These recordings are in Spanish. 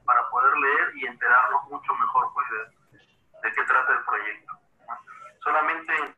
Para poder leer y enterarnos mucho mejor pues, de qué trata el proyecto. Solamente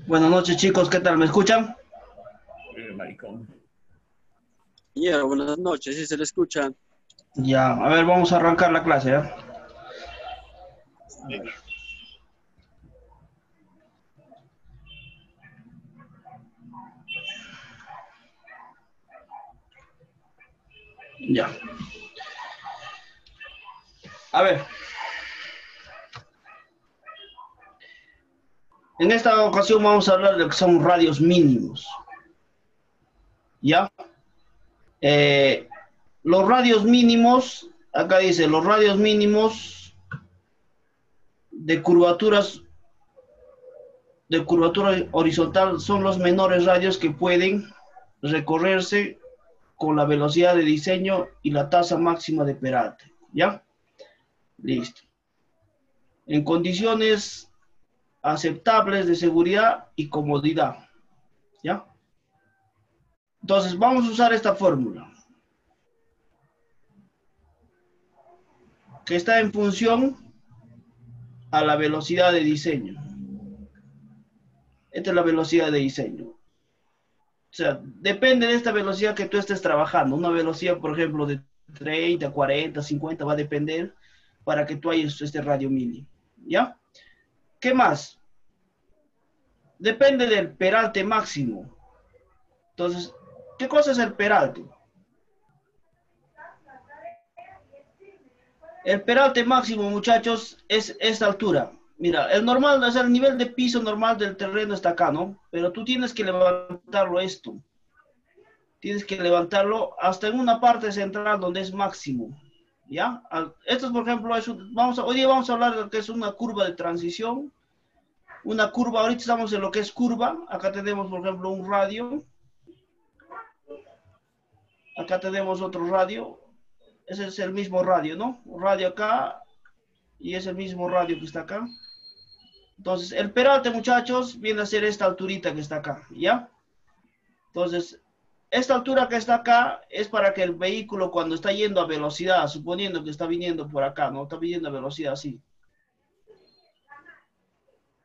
Buenas noches, chicos, ¿qué tal? ¿Me escuchan? Maricón. Yeah, buenas noches, sí se le escucha. Ya, a ver, vamos a arrancar la clase, ¿ya? Ya. A ver. En esta ocasión vamos a hablar de lo que son radios mínimos. ¿Ya? Los radios mínimos, acá dice, los radios mínimos de curvatura horizontal son los menores radios que pueden recorrerse con la velocidad de diseño y la tasa máxima de peralte. ¿Ya? Listo. En condiciones aceptables de seguridad y comodidad. ¿Ya? Entonces, vamos a usar esta fórmula, que está en función a la velocidad de diseño. Esta es la velocidad de diseño. O sea, depende de esta velocidad que tú estés trabajando. Una velocidad, por ejemplo, de 30, 40, 50 va a depender para que tú hayas este radio mínimo. ¿Ya? ¿Qué más? Depende del peralte máximo. Entonces, ¿qué cosa es el peralte? El peralte máximo, muchachos, es esta altura. Mira, el normal, o sea, el nivel de piso normal del terreno está acá, ¿no? Pero tú tienes que levantarlo esto. Tienes que levantarlo hasta en una parte central donde es máximo. ¿Ya? Esto es, por ejemplo, hoy día vamos a hablar de lo que es una curva de transición. Una curva, ahorita estamos en lo que es curva. Acá tenemos, por ejemplo, un radio. Acá tenemos otro radio. Ese es el mismo radio, ¿no? Un radio acá y es el mismo radio que está acá. Entonces, el peralte, muchachos, viene a ser esta alturita que está acá, ¿ya? Entonces, esta altura que está acá es para que el vehículo cuando está yendo a velocidad, suponiendo que está viniendo por acá, ¿no? Está viniendo a velocidad así.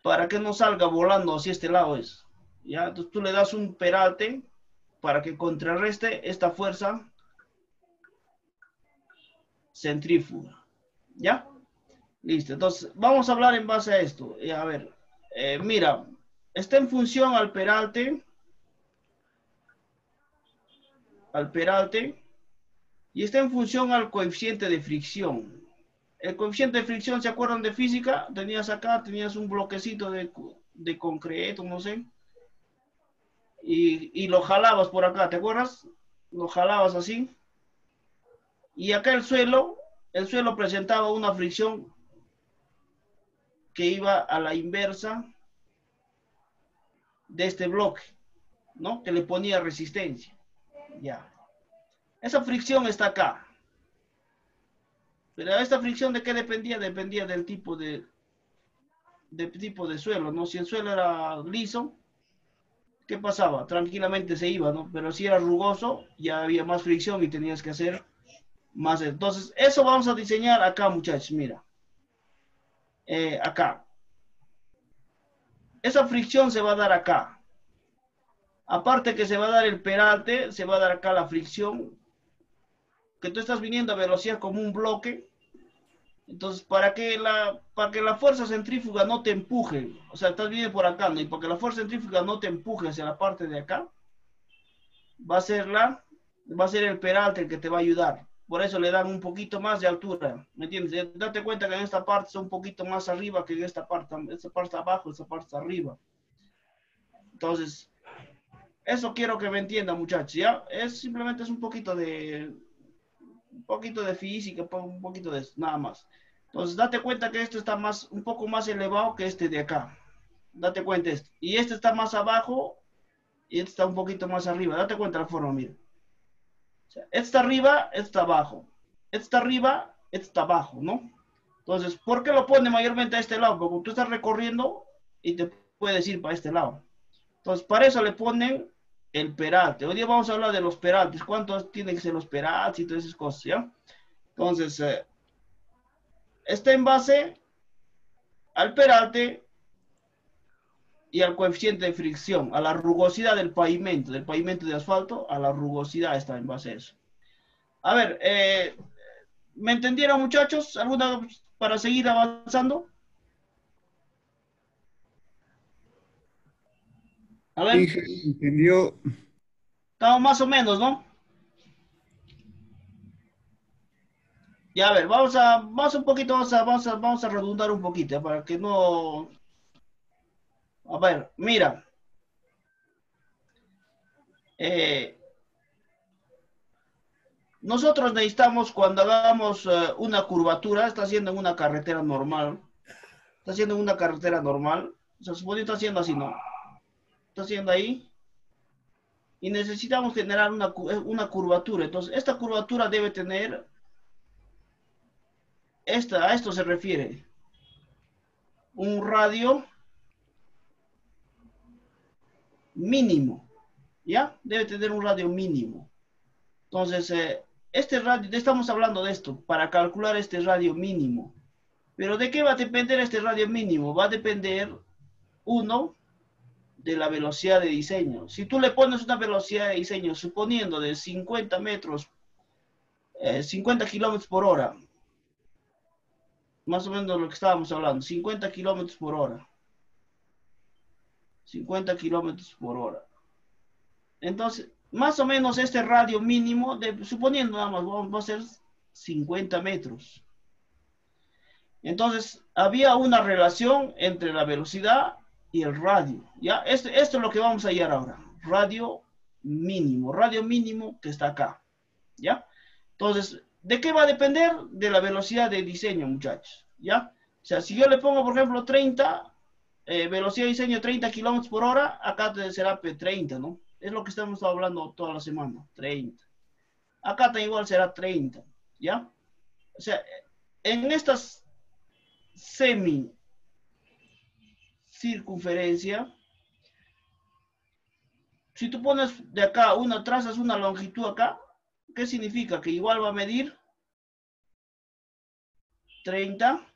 Para que no salga volando hacia este lado es. ¿Ya? Entonces tú le das un peralte para que contrarreste esta fuerza centrífuga. ¿Ya? Listo. Entonces vamos a hablar en base a esto. A ver, mira, está en función al peralte y está en función al coeficiente de fricción. El coeficiente de fricción, ¿se acuerdan de física? Tenías acá, tenías un bloquecito de concreto, no sé, y lo jalabas por acá, ¿te acuerdas? Lo jalabas así, y acá el suelo presentaba una fricción que iba a la inversa de este bloque, ¿no? Que le ponía resistencia, ya. Esa fricción está acá. Pero esta fricción ¿de qué dependía? Dependía del tipo de suelo, ¿no? Si el suelo era liso, ¿qué pasaba? Tranquilamente se iba, ¿no? Pero si era rugoso, ya había más fricción y tenías que hacer más. Entonces, eso vamos a diseñar acá, muchachos, mira. Acá. Esa fricción se va a dar acá. Aparte que se va a dar el peralte, se va a dar acá la fricción, que tú estás viniendo a velocidad como un bloque. Entonces, para que la fuerza centrífuga no te empuje, o sea, estás viniendo por acá, ¿no? Y para que la fuerza centrífuga no te empuje hacia la parte de acá, va a ser el peralte el que te va a ayudar. Por eso le dan un poquito más de altura, ¿me entiendes? Date cuenta que en esta parte está un poquito más arriba que en esta parte está abajo, esta parte está arriba. Entonces, eso quiero que me entiendan, muchachos, ¿ya? Simplemente es un poquito de física, un poquito de eso, nada más. Entonces, date cuenta que esto está un poco más elevado que este de acá. Date cuenta esto. Y este está más abajo y este está un poquito más arriba. Date cuenta la forma, mira. O sea, este está arriba, este está abajo. Este está arriba, este está abajo, ¿no? Entonces, ¿por qué lo pone mayormente a este lado? Porque tú estás recorriendo y te puedes ir para este lado. Entonces, para eso le ponen el peralte. Hoy día vamos a hablar de los peraltes. ¿Cuántos tienen que ser los peraltes y todas esas cosas, ya? Entonces, está en base al peralte y al coeficiente de fricción, a la rugosidad del pavimento de asfalto, a la rugosidad está en base a eso. A ver, ¿me entendieron, muchachos? ¿Alguna para seguir avanzando? A ver, Dije, entendió. estamos más o menos, ¿no? Ya, a ver, vamos un poquito, vamos a redundar un poquito, para que no... A ver, mira. Nosotros necesitamos cuando hagamos una curvatura, está haciendo en una carretera normal, o sea, supone que está haciendo así, ¿no? Está haciendo ahí, y necesitamos generar una curvatura. Entonces, esta curvatura debe tener, a esto se refiere, un radio mínimo, ¿ya? Debe tener un radio mínimo. Entonces, este radio, estamos hablando de esto, para calcular este radio mínimo. Pero ¿de qué va a depender este radio mínimo? Va a depender, uno, de la velocidad de diseño. Si tú le pones una velocidad de diseño, suponiendo de 50 metros, 50 kilómetros por hora, más o menos lo que estábamos hablando, 50 kilómetros por hora. 50 kilómetros por hora. Entonces, más o menos este radio mínimo, suponiendo nada más, va a ser 50 metros. Entonces, había una relación entre la velocidad y el radio. ¿Ya? Esto es lo que vamos a hallar ahora. Radio mínimo que está acá. ¿Ya? Entonces, ¿de qué va a depender? De la velocidad de diseño, muchachos. ¿Ya? O sea, si yo le pongo, por ejemplo, 30, velocidad de diseño 30 kilómetros por hora, acá será 30, ¿no? Es lo que estamos hablando toda la semana, 30. Acá igual será 30, ¿ya? O sea, en estas circunferencia, Si tú pones de acá trazas una longitud acá, ¿qué significa? Que igual va a medir 30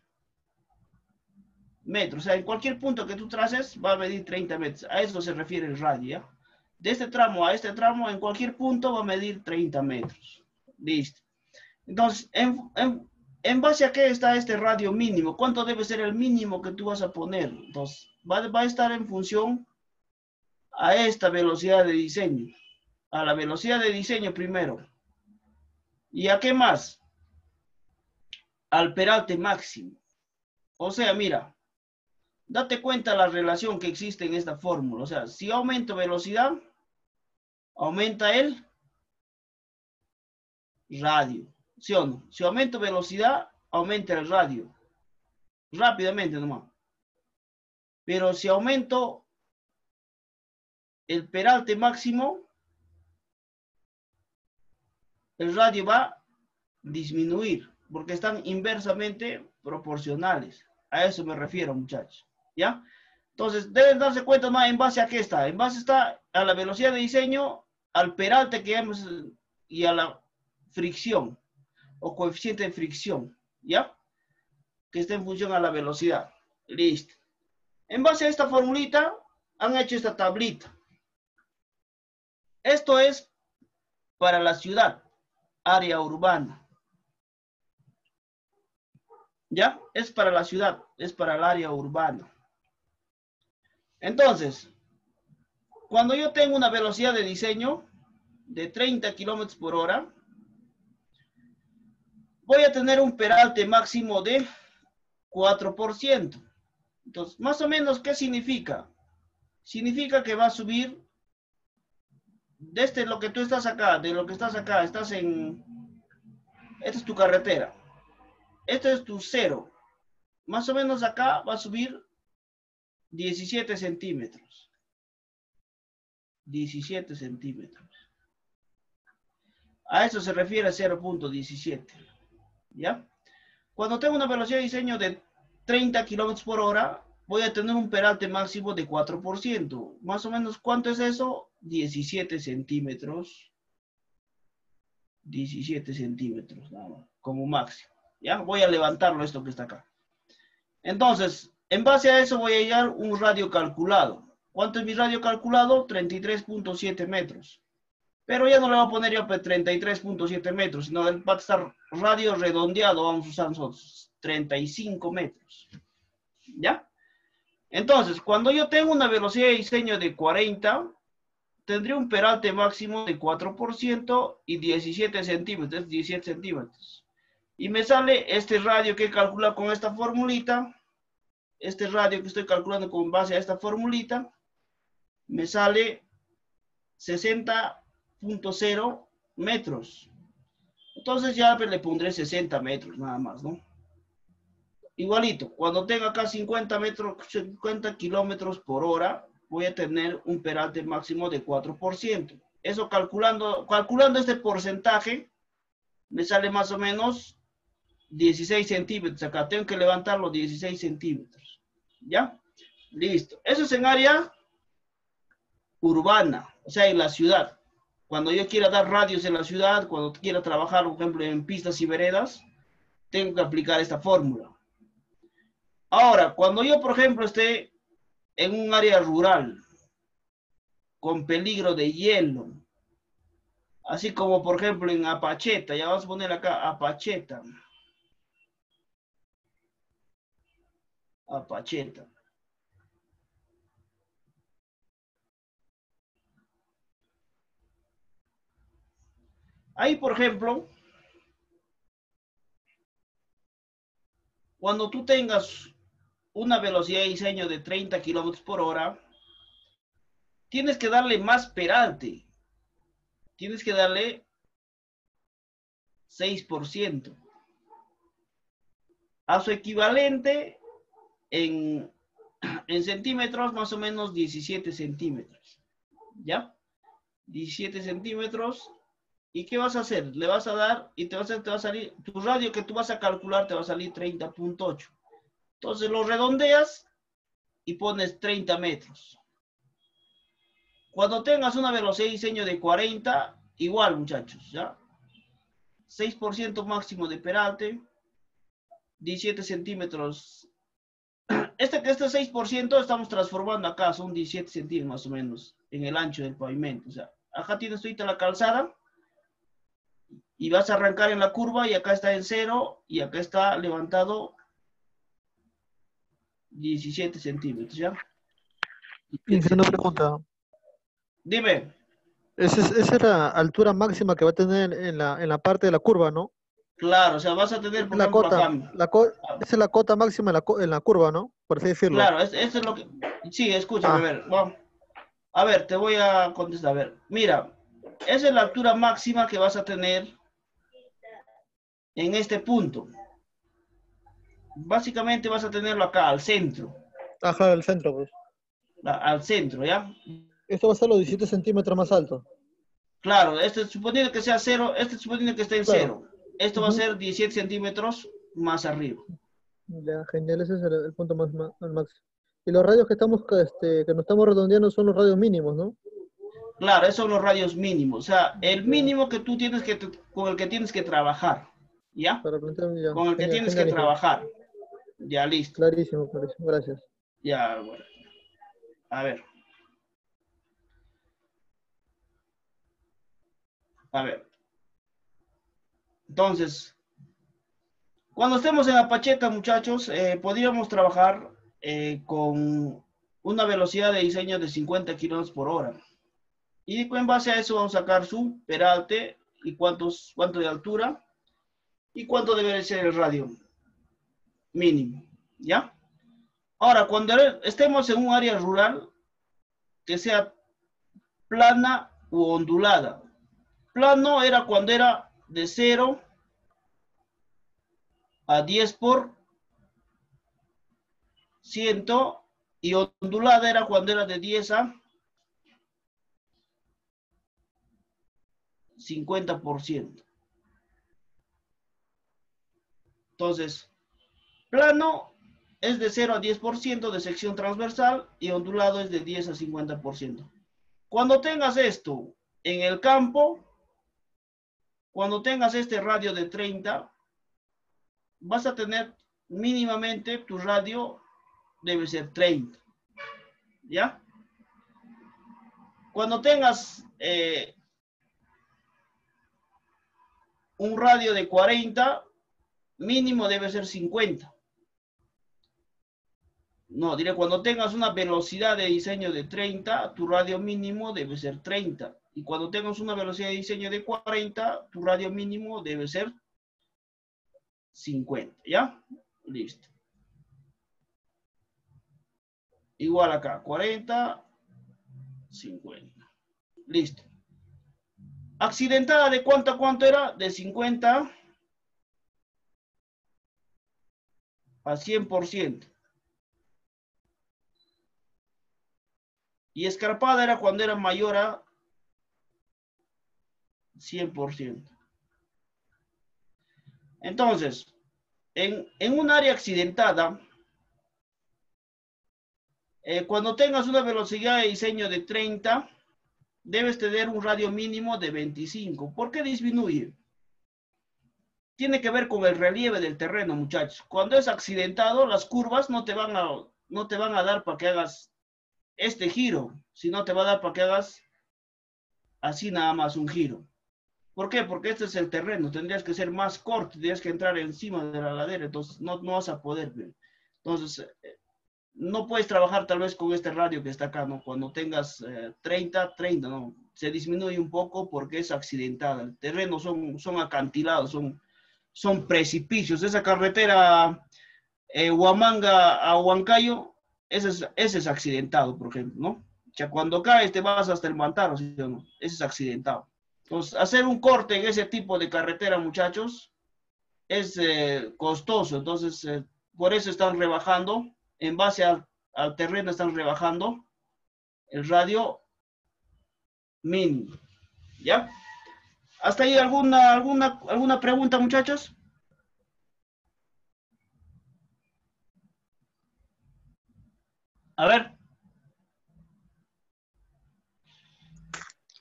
metros. O sea, en cualquier punto que tú traces va a medir 30 metros. A eso se refiere el radio, ¿ya? De este tramo a este tramo, en cualquier punto va a medir 30 metros. Listo. Entonces, ¿en base a qué está este radio mínimo? ¿Cuánto debe ser el mínimo que tú vas a poner? Entonces, va a estar en función a esta velocidad de diseño. A la velocidad de diseño primero. ¿Y a qué más? Al peralte máximo. O sea, mira, date cuenta la relación que existe en esta fórmula. O sea, si aumento velocidad, aumenta el radio. ¿Sí o no? Si aumento velocidad, aumenta el radio. Rápidamente nomás. Pero si aumento el peralte máximo, el radio va a disminuir, porque están inversamente proporcionales. A eso me refiero, muchachos. ¿Ya? Entonces, deben darse cuenta más en base a qué está. En base está a la velocidad de diseño, al peralte que hemos y a la fricción o coeficiente de fricción. ¿Ya? Que está en función a la velocidad. Listo. En base a esta formulita, han hecho esta tablita. Esto es para la ciudad, área urbana. ¿Ya? Es para la ciudad, es para el área urbana. Entonces, cuando yo tengo una velocidad de diseño de 30 kilómetros por hora, voy a tener un peralte máximo de 4%. Entonces, más o menos, ¿qué significa? Significa que va a subir desde lo que tú estás acá, de lo que estás acá, estás en... Esta es tu carretera. Este es tu cero. Más o menos acá va a subir 17 centímetros. 17 centímetros. A eso se refiere 0.17. ¿Ya? Cuando tengo una velocidad de diseño de 30 kilómetros por hora, voy a tener un peralte máximo de 4%. Más o menos, ¿cuánto es eso? 17 centímetros. 17 centímetros, nada más, como máximo. ¿Ya? Voy a levantarlo esto que está acá. Entonces, en base a eso voy a hallar un radio calculado. ¿Cuánto es mi radio calculado? 33.7 metros. Pero ya no le voy a poner yo 33.7 metros, sino va a estar radio redondeado, vamos a usar nosotros, 35 metros. ¿Ya? Entonces, cuando yo tengo una velocidad de diseño de 40, tendría un peralte máximo de 4% y 17 centímetros, 17 centímetros. Y me sale este radio que he calculado con esta formulita, este radio que estoy calculando con base a esta formulita, me sale 60.0 metros. Entonces ya le pondré 60 metros nada más, ¿no? Igualito, cuando tenga acá 50 kilómetros por hora, voy a tener un peralte máximo de 4%. Eso calculando este porcentaje, me sale más o menos 16 centímetros. Acá tengo que levantarlo 16 centímetros. ¿Ya? Listo. Eso es en área urbana, o sea, en la ciudad. Cuando yo quiera dar radios en la ciudad, cuando quiera trabajar, por ejemplo, en pistas y veredas, tengo que aplicar esta fórmula. Ahora, cuando yo, por ejemplo, esté en un área rural, con peligro de hielo, así como, por ejemplo, en Apacheta, ya vamos a poner acá Apacheta. Apacheta. Ahí, por ejemplo, cuando tú tengas una velocidad de diseño de 30 kilómetros por hora, tienes que darle más peralte. Tienes que darle 6%. A su equivalente en centímetros, más o menos 17 centímetros. ¿Ya? 17 centímetros. ¿Y qué vas a hacer? Le vas a dar y te va a salir, tu radio que tú vas a calcular te va a salir 30.8. Entonces lo redondeas y pones 30 metros. Cuando tengas una velocidad de diseño de 40, igual, muchachos, ¿ya? 6% máximo de peralte, 17 centímetros. Este 6% estamos transformando acá, son 17 centímetros más o menos, en el ancho del pavimento. O sea, acá tienes ahorita la calzada, y vas a arrancar en la curva, y acá está en 0, y acá está levantado 17 centímetros, ¿ya? Y 17 una centímetros. pregunta. Dime. Esa es la altura máxima que va a tener en la parte de la curva, ¿no? Claro, o sea, vas a tener, Esa es por la ejemplo, cota, acá. esa es la cota máxima en la curva, ¿no? Por así decirlo. Claro, esto es lo que... Sí, escúchame, a Ah, ver, vamos. A ver, te voy a contestar. A ver, mira, esa es la altura máxima que vas a tener en este punto. Básicamente vas a tenerlo acá, al centro. ajá, el centro, pues. Al centro, ¿ya? Esto va a ser los 17 centímetros más alto. Claro, este suponiendo que sea 0, este suponiendo que esté en Claro. 0. Esto va a Ujú. ser 17 centímetros más arriba. Ya, genial, ese es el punto al máximo. Y los radios que nos estamos redondeando son los radios mínimos, ¿no? Claro, esos son los radios mínimos. O sea, el Ya, mínimo que tú tienes que, con el que tienes que trabajar. ¿Ya? para plantear, ya. Con el que Genial, tienes que genial, Ángel. trabajar. Ya, listo. Clarísimo, clarísimo. Gracias. Ya, bueno. A ver. A ver. Entonces, cuando estemos en la pacheta, muchachos, podríamos trabajar con una velocidad de diseño de 50 kilómetros por hora. Y en base a eso vamos a sacar su peralte y cuánto de altura y cuánto debe ser el radio mínimo. ¿Ya? Ahora, cuando estemos en un área rural, que sea plana u ondulada. Plano era cuando era de 0 a 10%, y ondulada era cuando era de 10 a 50%. Entonces, plano es de 0 a 10% de sección transversal, y ondulado es de 10 a 50%. Cuando tengas esto en el campo, cuando tengas este radio de 30, vas a tener mínimamente tu radio debe ser 30. ¿Ya? Cuando tengas un radio de 40, mínimo debe ser 50. No, diré, cuando tengas una velocidad de diseño de 30, tu radio mínimo debe ser 30. Y cuando tengas una velocidad de diseño de 40, tu radio mínimo debe ser 50. ¿Ya? Listo. Igual acá, 40, 50. Listo. Accidentada, ¿de cuánto a cuánto era? De 50 a 100%. Y escarpada era cuando era mayor a 100%. Entonces, en un área accidentada, cuando tengas una velocidad de diseño de 30, debes tener un radio mínimo de 25. ¿Por qué disminuye? Tiene que ver con el relieve del terreno, muchachos. Cuando es accidentado, las curvas no te van a dar para que hagas este giro, sino te va a dar para que hagas así nada más un giro. ¿Por qué? Porque este es el terreno, tendrías que ser más corto, tendrías que entrar encima de la ladera, entonces no vas a poder ver. Entonces, no puedes trabajar tal vez con este radio que está acá, ¿no? Cuando tengas 30, ¿no? Se disminuye un poco porque es accidentada. El terreno son acantilados, son precipicios. Esa carretera Huamanga a Huancayo, ese es accidentado, por ejemplo, ¿no? O sea, cuando caes te vas hasta el Mantaro, ¿sí o no? Ese es accidentado. Entonces, hacer un corte en ese tipo de carretera, muchachos, es costoso. Entonces, por eso están rebajando, en base al terreno están rebajando el radio mínimo. ¿Ya? ¿Hasta ahí alguna pregunta, muchachos? A ver.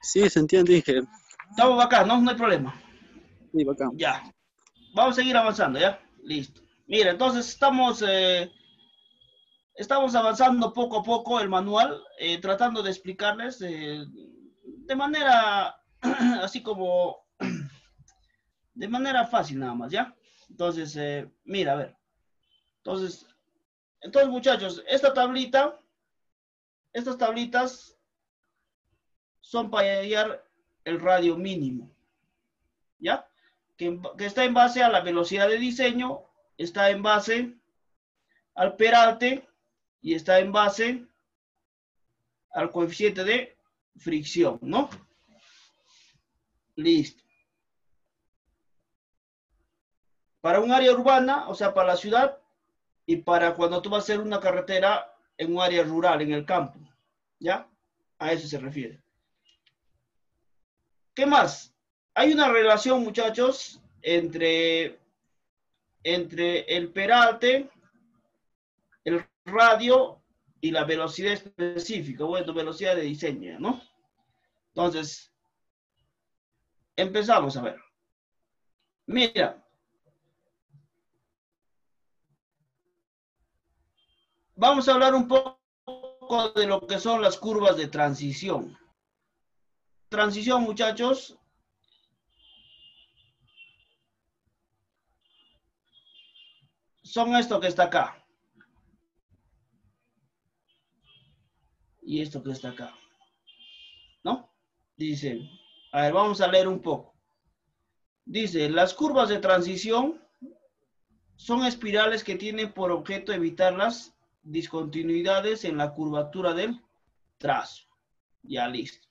Sí, se entiende, dije. Estamos acá, ¿no? No hay problema. Sí, bacán. Ya. Vamos a seguir avanzando, ¿ya? Listo. Mira, entonces estamos avanzando poco a poco el manual, tratando de explicarles de manera, así como, de manera fácil nada más, ¿ya? Entonces, mira, a ver. Entonces, muchachos, estas tablitas son para hallar el radio mínimo, ¿ya? Que está en base a la velocidad de diseño, está en base al peralte y está en base al coeficiente de fricción, ¿no? Listo. Para un área urbana, o sea, para la ciudad, y para cuando tú vas a hacer una carretera en un área rural, en el campo, ¿ya? A eso se refiere. ¿Qué más? Hay una relación, muchachos, entre el peralte, el radio y la velocidad específica, bueno, velocidad de diseño, ¿no? Entonces, empezamos a ver. Mira, vamos a hablar un poco de lo que son las curvas de transición. Transición, muchachos, son esto que está acá. Y esto que está acá. ¿No? Dice, a ver, vamos a leer un poco. Dice, las curvas de transición son espirales que tienen por objeto evitar las discontinuidades en la curvatura del trazo. Ya listo.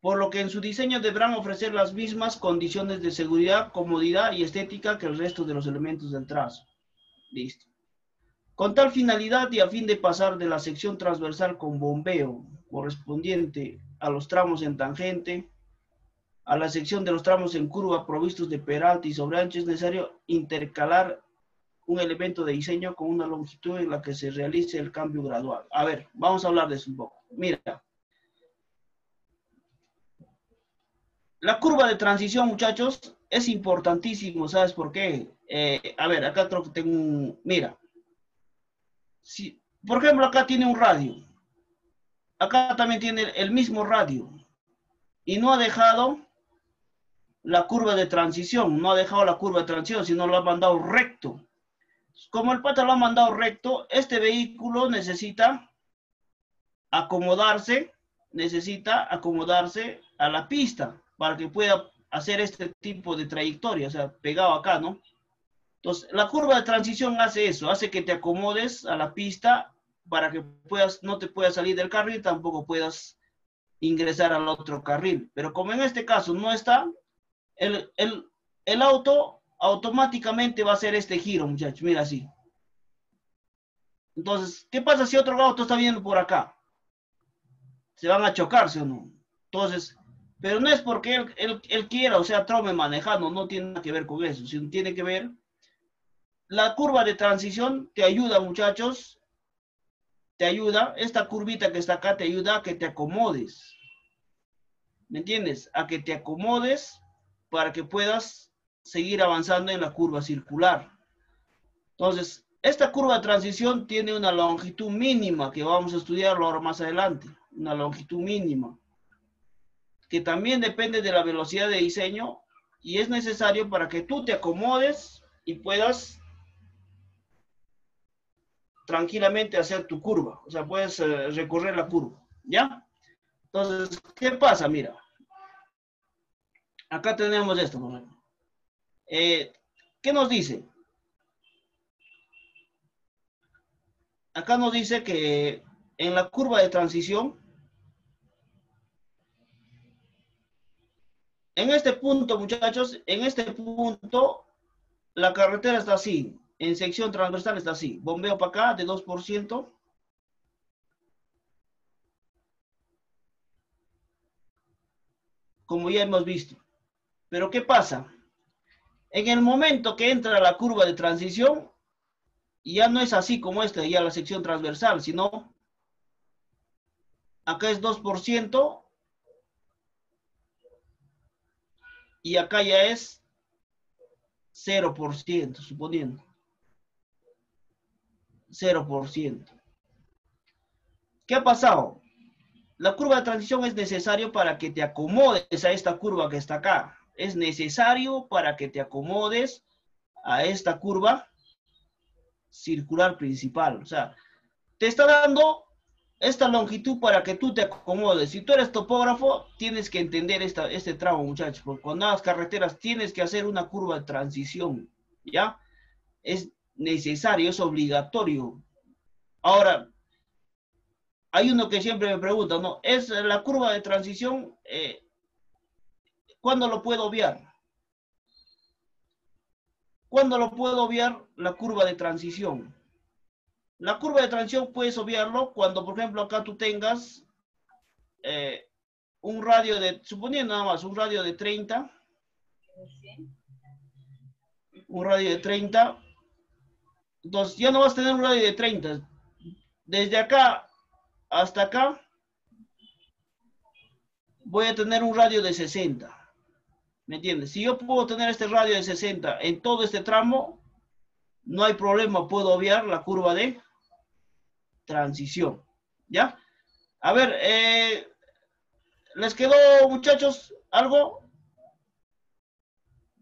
Por lo que en su diseño deberán ofrecer las mismas condiciones de seguridad, comodidad y estética que el resto de los elementos del trazo. Listo. Con tal finalidad y a fin de pasar de la sección transversal con bombeo correspondiente a los tramos en tangente, a la sección de los tramos en curva provistos de peralte y sobreancho, es necesario intercalar un elemento de diseño con una longitud en la que se realice el cambio gradual. A ver, vamos a hablar de eso un poco. Mira. La curva de transición, muchachos, es importantísimo. ¿Sabes por qué? A ver, acá creo que tengo un... Mira. Si, por ejemplo, acá tiene un radio. Acá también tiene el mismo radio. Y no ha dejado la curva de transición. No ha dejado la curva de transición, sino lo ha mandado recto. Como el pata lo ha mandado recto, este vehículo necesita acomodarse a la pista para que pueda hacer este tipo de trayectoria, o sea, pegado acá, ¿no? Entonces, la curva de transición hace eso, hace que te acomodes a la pista para que puedas, no te puedas salir del carril, tampoco puedas ingresar al otro carril. Pero como en este caso no está, el auto automáticamente va a hacer este giro, muchachos, mira así. Entonces, ¿qué pasa si otro auto está viendo por acá? Se van a chocarse o no. Entonces, pero no es porque él quiera, o sea, trome manejando, no tiene nada que ver con eso, sino tiene que ver. La curva de transición te ayuda, muchachos, te ayuda, esta curvita que está acá te ayuda a que te acomodes. ¿Me entiendes? A que te acomodes para que puedas seguir avanzando en la curva circular. Entonces, esta curva de transición tiene una longitud mínima, que vamos a estudiarlo ahora más adelante, una longitud mínima, que también depende de la velocidad de diseño y es necesario para que tú te acomodes y puedas tranquilamente hacer tu curva, o sea, puedes recorrer la curva, ¿ya? Entonces, ¿qué pasa? Mira, acá tenemos esto, por ejemplo. ¿Qué nos dice? Acá nos dice que en la curva de transición, en este punto, muchachos, en este punto, la carretera está así, en sección transversal está así, bombeo para acá de 2%, como ya hemos visto. Pero ¿qué pasa? En el momento que entra la curva de transición, ya no es así como esta, ya la sección transversal, sino acá es 2%, y acá ya es 0%, suponiendo. 0%. ¿Qué ha pasado? La curva de transición es necesario para que te acomodes a esta curva que está acá. Es necesario para que te acomodes a esta curva circular principal. O sea, te está dando esta longitud para que tú te acomodes. Si tú eres topógrafo, tienes que entender este tramo, muchachos, porque cuando hagas carreteras tienes que hacer una curva de transición, ¿ya? Es necesario, es obligatorio. Ahora, hay uno que siempre me pregunta, ¿no? ¿Es la curva de transición, cuándo lo puedo obviar? ¿Cuándo lo puedo obviar la curva de transición? La curva de transición puedes obviarlo cuando, por ejemplo, acá tú tengas un radio de, suponiendo nada más, un radio de 30, entonces ya no vas a tener un radio de 30. Desde acá hasta acá voy a tener un radio de 60. ¿Me entiendes? Si yo puedo tener este radio de 60 en todo este tramo, no hay problema, puedo obviar la curva de transición. ¿Ya? A ver, ¿les quedó, muchachos, algo?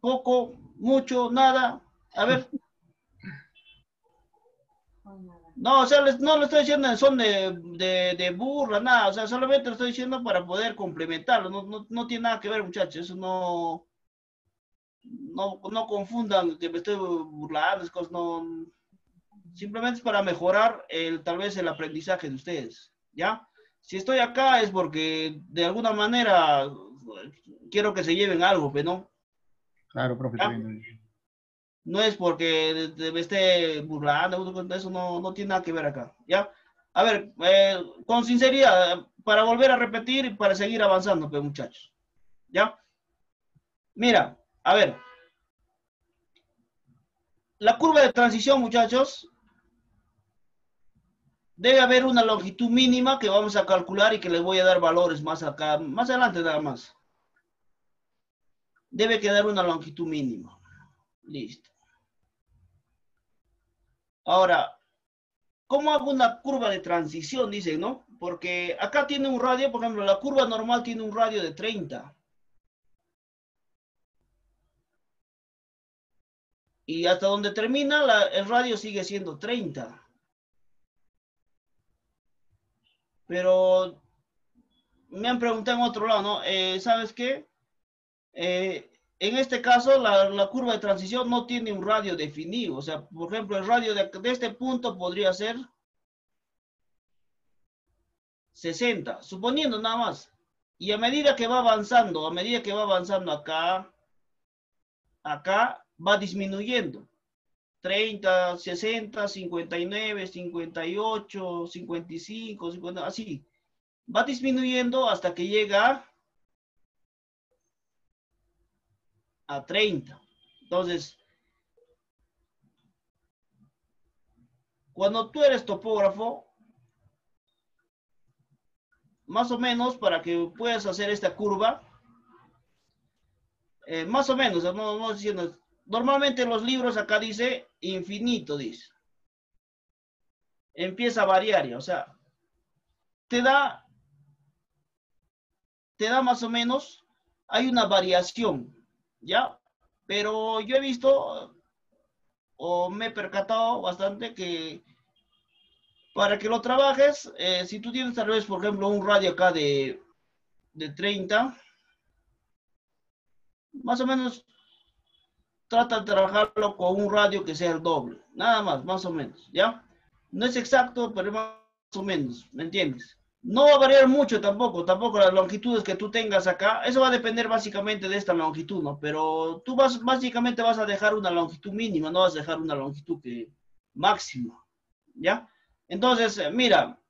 ¿Poco? ¿Mucho? ¿Nada? A ver. No, o sea, no lo estoy diciendo en son de burla, nada. O sea, solamente lo estoy diciendo para poder complementarlo. No tiene nada que ver, muchachos. Eso no confundan que me estoy burlando, es cosas, no. Simplemente es para mejorar tal vez el aprendizaje de ustedes, ¿ya? Si estoy acá es porque de alguna manera quiero que se lleven algo, pero no. Claro, profe. ¿Ya? No es porque me esté burlando, eso no tiene nada que ver acá, ¿ya? A ver, con sinceridad, para volver a repetir y para seguir avanzando, pues, muchachos, ¿ya? Mira, a ver, la curva de transición, muchachos, debe haber una longitud mínima que vamos a calcular y que les voy a dar valores más acá, más adelante nada más. Debe quedar una longitud mínima. Listo. Ahora, ¿cómo hago una curva de transición? Dicen, ¿no? Porque acá tiene un radio, por ejemplo, la curva normal tiene un radio de 30. Y hasta donde termina, el radio sigue siendo 30. Pero me han preguntado en otro lado, ¿no? ¿Sabes qué? En este caso, la curva de transición no tiene un radio definido. O sea, por ejemplo, el radio de este punto podría ser 60, suponiendo nada más. Y a medida que va avanzando, acá va disminuyendo. 30, 60, 59, 58, 55, 50, así. Va disminuyendo hasta que llega a 30. Entonces, cuando tú eres topógrafo, más o menos para que puedas hacer esta curva, más o menos, no diciendo, normalmente en los libros acá dice infinito, dice. Empieza a variar, o sea, te da más o menos, hay una variación, ¿ya? Pero yo he visto o me he percatado bastante que para que lo trabajes, si tú tienes tal vez, por ejemplo, un radio acá de 30, más o menos trata de trabajarlo con un radio que sea el doble, nada más o menos, ¿ya? No es exacto, pero más o menos, ¿me entiendes? No va a variar mucho tampoco las longitudes que tú tengas acá, eso va a depender básicamente de esta longitud, ¿no? Pero tú básicamente vas a dejar una longitud mínima, no vas a dejar una longitud máxima, ¿ya? Entonces, mira,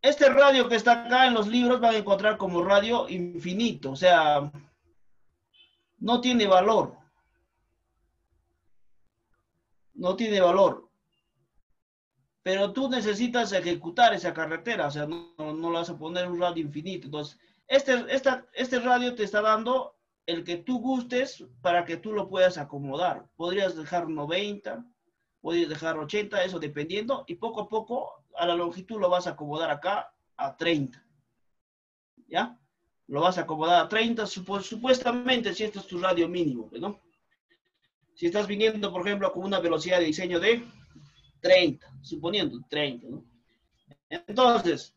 este radio que está acá en los libros van a encontrar como radio infinito, o sea, no tiene valor. No tiene valor. pero tú necesitas ejecutar esa carretera, o sea, no le vas a poner un radio infinito. Entonces, este radio te está dando el que tú gustes para que tú lo puedas acomodar. Podrías dejar 90, podrías dejar 80, eso dependiendo, y poco a poco a la longitud lo vas a acomodar acá a 30. ¿Ya? Lo vas a acomodar a 30, supuestamente si este es tu radio mínimo, ¿no? Si estás viniendo, por ejemplo, con una velocidad de diseño de 30, suponiendo 30, ¿no? Entonces,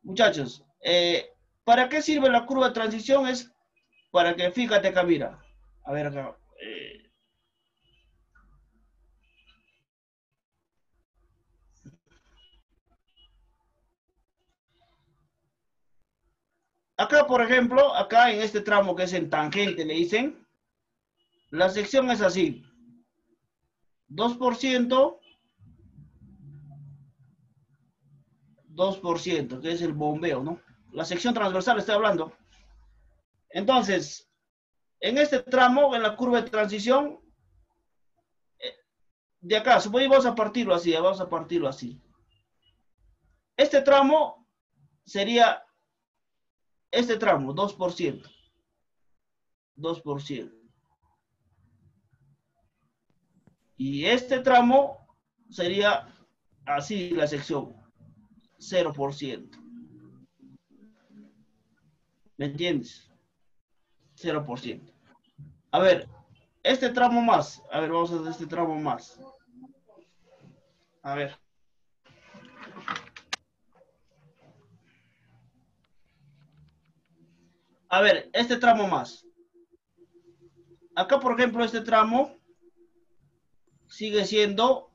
muchachos, ¿para qué sirve la curva de transición? Es para que, fíjate acá, mira, a ver acá, acá, por ejemplo, acá en este tramo que es en tangente, le dicen, la sección es así, 2%, 2%, que es el bombeo, ¿no? La sección transversal estoy hablando. Entonces, en este tramo, en la curva de transición, de acá, vamos a partirlo así, vamos a partirlo así. Este tramo sería este tramo, 2%. 2%. Y este tramo sería así la sección, 0%. ¿Me entiendes? 0%. A ver, este tramo más. A ver, vamos a hacer este tramo más. A ver. A ver, este tramo más. Acá, por ejemplo, este tramo sigue siendo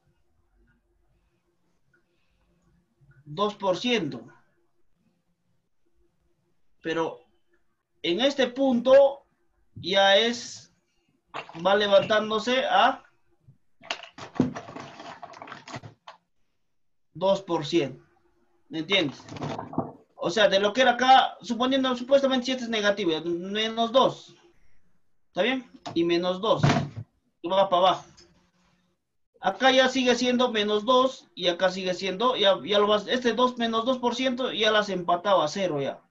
2%. Pero en este punto ya va levantándose a 2%. ¿Me entiendes? O sea, de lo que era acá, suponiendo, supuestamente si este es negativo, menos 2. ¿Está bien? Y menos 2. Y va para abajo. Acá ya sigue siendo menos 2 y acá sigue siendo, ya lo vas, este 2 menos 2% ya las empatado a 0 ya.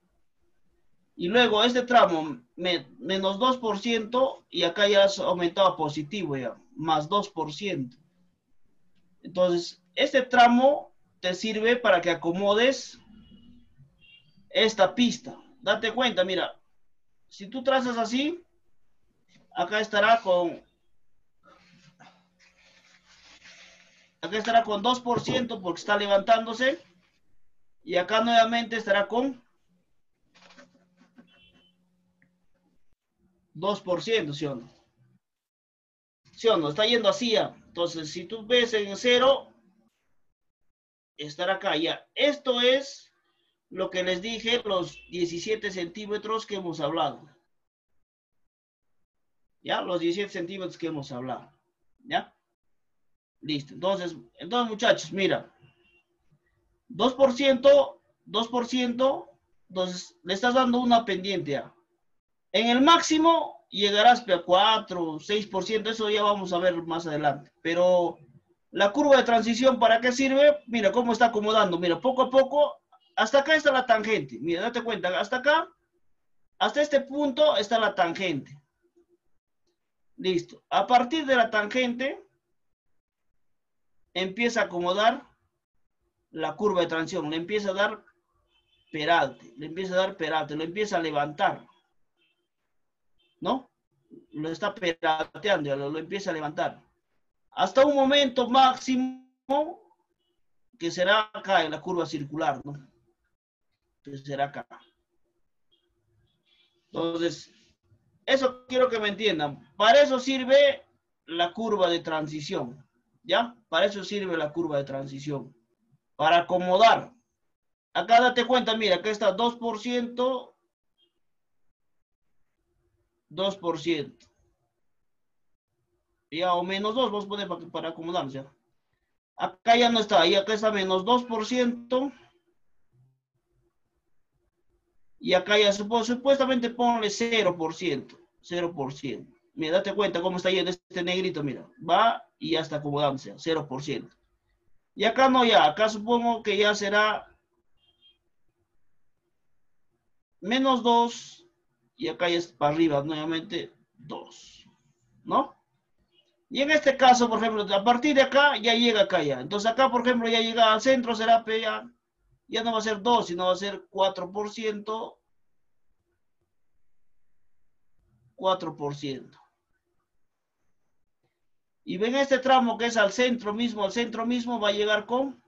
Y luego este tramo, menos 2% y acá ya has aumentado a positivo ya, más 2%. Entonces, este tramo te sirve para que acomodes esta pista. Date cuenta, mira, si tú trazas así, acá estará con 2% porque está levantándose y acá nuevamente estará con 2%, ¿sí o no? ¿Sí o no? Está yendo así ya. Entonces, si tú ves en 0, estará acá ya. Esto es lo que les dije, los 17 centímetros que hemos hablado. ¿Ya? Los 17 centímetros que hemos hablado. ¿Ya? Listo. Entonces muchachos, mira. 2%, 2%, entonces le estás dando una pendiente ya. En el máximo llegarás a 4, 6%, eso ya vamos a ver más adelante. Pero la curva de transición, ¿para qué sirve? Mira cómo está acomodando. Mira, poco a poco, hasta acá está la tangente. Mira, date cuenta, hasta acá, hasta este punto está la tangente. Listo. A partir de la tangente, empieza a acomodar la curva de transición. Le empieza a dar peralte, lo empieza a levantar. ¿No? Lo está perateando, lo empieza a levantar. Hasta un momento máximo que será acá en la curva circular, ¿no? Que será acá. Entonces, eso quiero que me entiendan. Para eso sirve la curva de transición, ¿ya? Para eso sirve la curva de transición. Para acomodar. Acá date cuenta, mira, acá está 2%, 2%. Ya, o menos 2, vamos a poner para acomodarnos ya. Acá ya no está, y acá está menos 2%. Y acá ya supuestamente ponle 0%. 0%. Mira, date cuenta cómo está yendo este negrito, mira. Va y ya está acomodándose, 0%. Y acá no ya, acá supongo que ya será menos 2 y acá ya es para arriba nuevamente 2, ¿no? Y en este caso, por ejemplo, a partir de acá ya llega acá ya. Entonces acá, por ejemplo, ya llega al centro, será P ya no va a ser 2, sino va a ser 4%. 4%. Y ven este tramo que es al centro mismo va a llegar con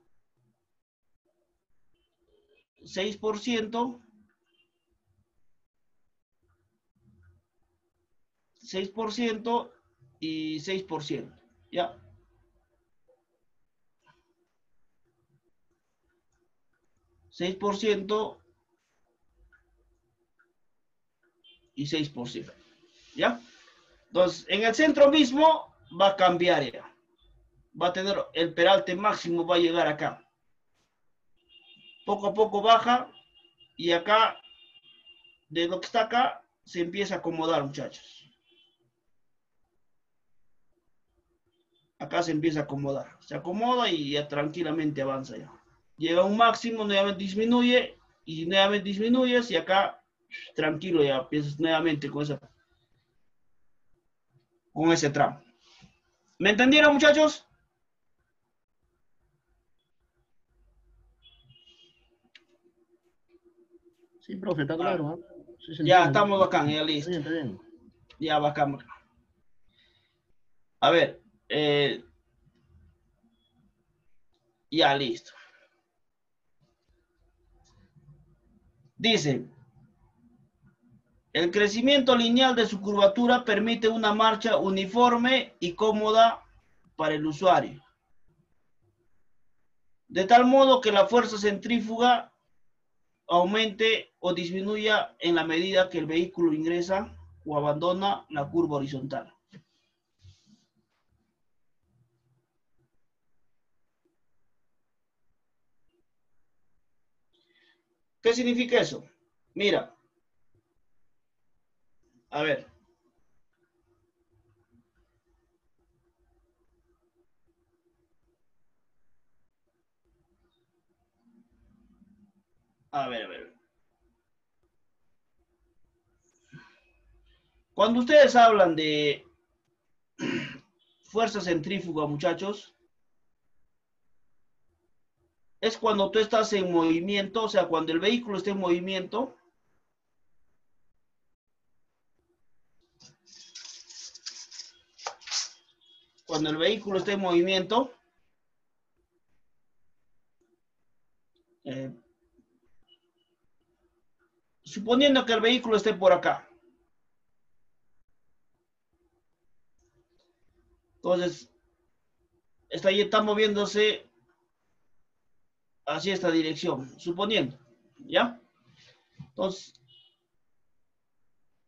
6%, 6% y 6%, ¿ya? 6% y 6%, ¿ya? Entonces, en el centro mismo va a cambiar ya. Va a tener el peralte máximo, va a llegar acá. Poco a poco baja y acá, de lo que está acá, se empieza a acomodar, muchachos. Acá se empieza a acomodar. Se acomoda y ya tranquilamente avanza ya. Llega a un máximo, nuevamente disminuye y nuevamente disminuyes y acá tranquilo ya empiezas nuevamente con ese tramo. ¿Me entendieron, muchachos? Sí, profe, está claro, ¿eh? Sí se Ya entiende. estamos bacán, ya listo. Está bien. Ya bacán. A ver, ya listo. Dice, el crecimiento lineal de su curvatura permite una marcha uniforme y cómoda para el usuario. De tal modo que la fuerza centrífuga aumente o disminuya en la medida que el vehículo ingresa o abandona la curva horizontal. ¿Qué significa eso? Mira, a ver. A ver. Cuando ustedes hablan de fuerza centrífuga, muchachos, es cuando tú estás en movimiento, o sea, cuando el vehículo está en movimiento. Cuando el vehículo está en movimiento, suponiendo que el vehículo esté por acá. Entonces, está moviéndose hacia esta dirección, suponiendo, ¿ya? Entonces,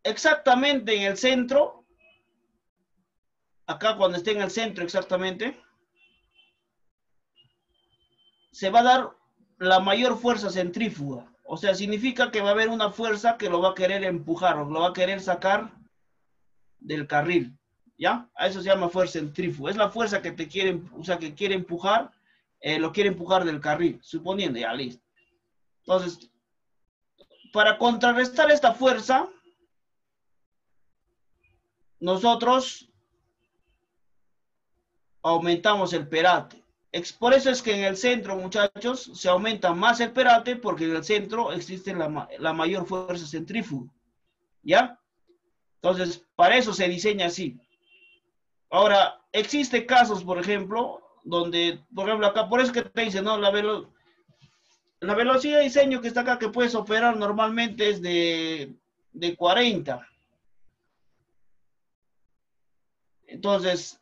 exactamente en el centro, acá cuando esté en el centro exactamente, se va a dar la mayor fuerza centrífuga. O sea, significa que va a haber una fuerza que lo va a querer empujar o lo va a querer sacar del carril, ¿ya? A eso se llama fuerza centrífuga. Es la fuerza que te quiere, o sea, que quiere empujar, lo quiere empujar del carril, suponiendo, ya listo. Entonces, para contrarrestar esta fuerza, nosotros aumentamos el peralte. Por eso es que en el centro, muchachos, se aumenta más el peralte porque en el centro existe la mayor fuerza centrífuga, ¿ya? Entonces, para eso se diseña así. Ahora, existen casos, por ejemplo, donde, por ejemplo, acá, por eso que te dice, ¿no? La velocidad de diseño que está acá, que puedes operar normalmente es de 40. Entonces,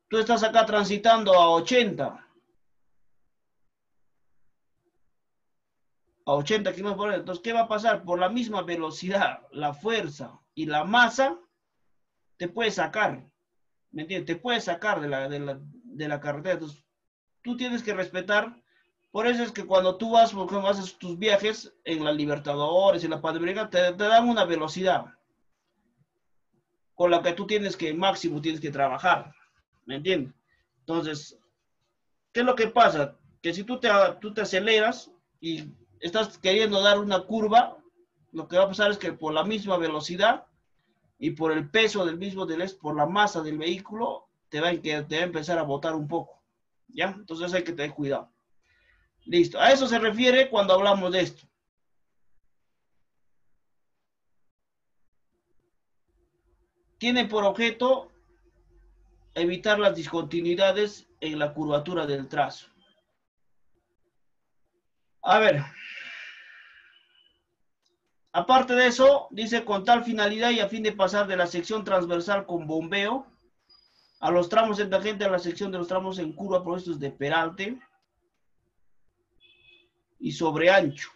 tú estás acá transitando a 80. A 80 kilómetros por hora. Entonces, ¿qué va a pasar? Por la misma velocidad, la fuerza y la masa, te puede sacar. ¿Me entiendes? Te puede sacar de la carretera. Entonces, tú tienes que respetar. Por eso es que cuando tú vas, por ejemplo, haces tus viajes en la Libertadores, en la Panamericana, te dan una velocidad con la que tú tienes que, máximo, tienes que trabajar. ¿Me entiendes? Entonces, ¿qué es lo que pasa? Que si tú te aceleras y estás queriendo dar una curva, lo que va a pasar es que por la misma velocidad y por el peso del mismo, por la masa del vehículo, te va a empezar a botar un poco, ¿ya? Entonces hay que tener cuidado. Listo, a eso se refiere cuando hablamos de esto. Tiene por objeto evitar las discontinuidades en la curvatura del trazo. A ver, aparte de eso, dice con tal finalidad y a fin de pasar de la sección transversal con bombeo a los tramos en tangente a la sección de los tramos en curva provistos de peralte y sobreancho.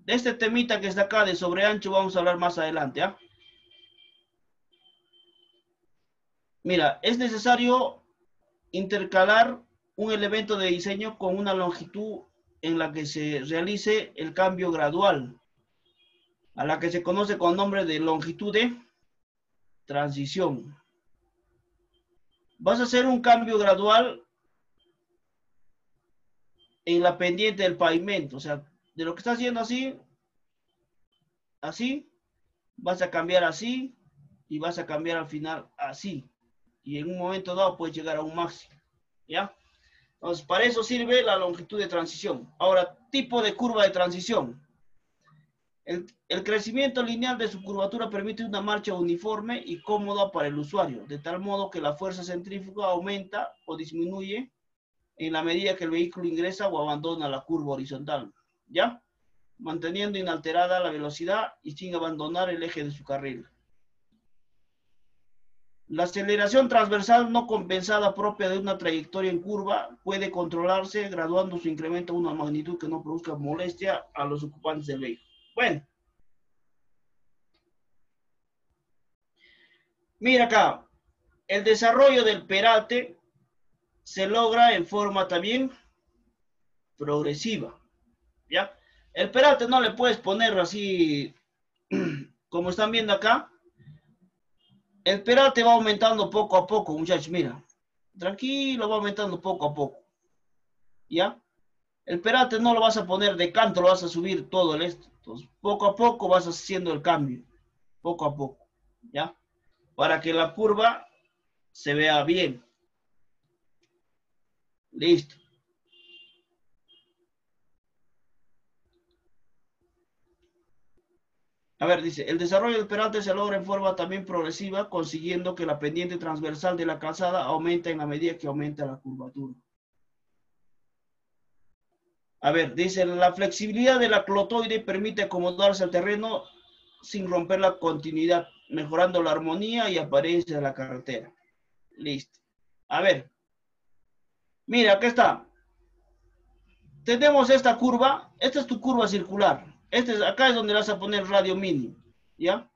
De este temita que está acá de sobreancho vamos a hablar más adelante, ¿ah? Mira, es necesario intercalar un elemento de diseño con una longitud en la que se realice el cambio gradual, a la que se conoce con nombre de longitud de transición. Vas a hacer un cambio gradual en la pendiente del pavimento, o sea, de lo que está haciendo así, así, vas a cambiar así, y vas a cambiar al final así, y en un momento dado puedes llegar a un máximo, ¿ya? Entonces, para eso sirve la longitud de transición. Ahora, tipo de curva de transición. El crecimiento lineal de su curvatura permite una marcha uniforme y cómoda para el usuario, de tal modo que la fuerza centrífuga aumenta o disminuye en la medida que el vehículo ingresa o abandona la curva horizontal, ¿ya? Manteniendo inalterada la velocidad y sin abandonar el eje de su carril. La aceleración transversal no compensada propia de una trayectoria en curva puede controlarse graduando su incremento a una magnitud que no produzca molestia a los ocupantes del vehículo. Bueno. Mira acá, el desarrollo del peralte se logra en forma también progresiva, ¿ya? El peralte no le puedes poner así, como están viendo acá. El peralte va aumentando poco a poco, muchachos, mira. Tranquilo, va aumentando poco a poco, ¿ya? El peralte no lo vas a poner de canto, lo vas a subir todo el esto. Entonces, poco a poco vas haciendo el cambio, poco a poco, ¿ya? Para que la curva se vea bien. Listo. A ver, dice, el desarrollo del peralte se logra en forma también progresiva, consiguiendo que la pendiente transversal de la calzada aumente en la medida que aumenta la curvatura. A ver, dice, la flexibilidad de la clotoide permite acomodarse al terreno sin romper la continuidad, mejorando la armonía y apariencia de la carretera. Listo. A ver. Mira, acá está. Tenemos esta curva. Esta es tu curva circular. Acá es donde vas a poner radio mínimo. ¿Ya?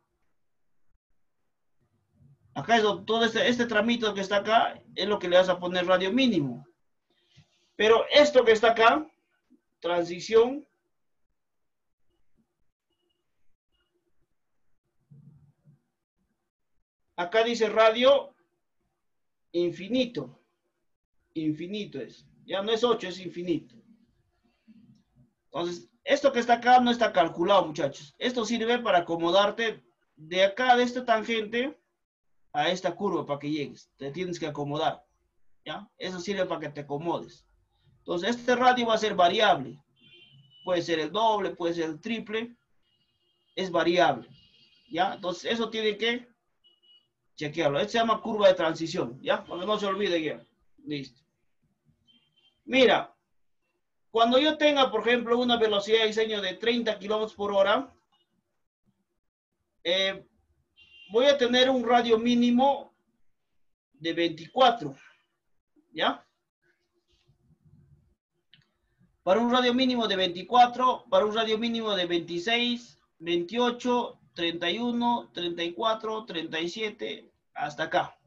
Acá es donde todo este tramito que está acá es lo que le vas a poner radio mínimo. Pero esto que está acá, transición, acá dice radio infinito. Infinito es. Ya no es 8, es infinito. Entonces, esto que está acá no está calculado, muchachos. Esto sirve para acomodarte de acá, de esta tangente, a esta curva para que llegues. Te tienes que acomodar. ¿Ya? Eso sirve para que te acomodes. Entonces, este radio va a ser variable. Puede ser el doble, puede ser el triple. Es variable. ¿Ya? Entonces, eso tiene que chequearlo. Esto se llama curva de transición. ¿Ya? Para que no se olvide ya. Listo. Mira. Cuando yo tenga, por ejemplo, una velocidad de diseño de 30 kilómetros por hora, voy a tener un radio mínimo de 24, ¿ya? Para un radio mínimo de 24, para un radio mínimo de 26, 28, 31, 34, 37, hasta acá.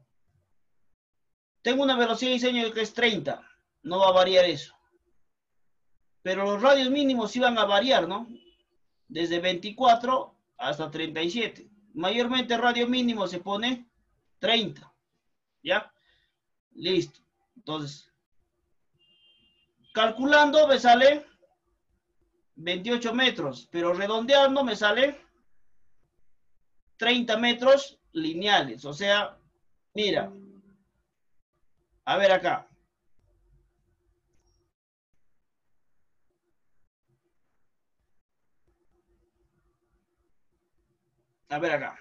Tengo una velocidad de diseño que es 30, no va a variar eso. Pero los radios mínimos sí van a variar, ¿no? Desde 24 hasta 37. Mayormente radio mínimo se pone 30. ¿Ya? Listo. Entonces, calculando me sale 28 metros, pero redondeando me sale 30 metros lineales. O sea, mira, a ver acá. A ver acá.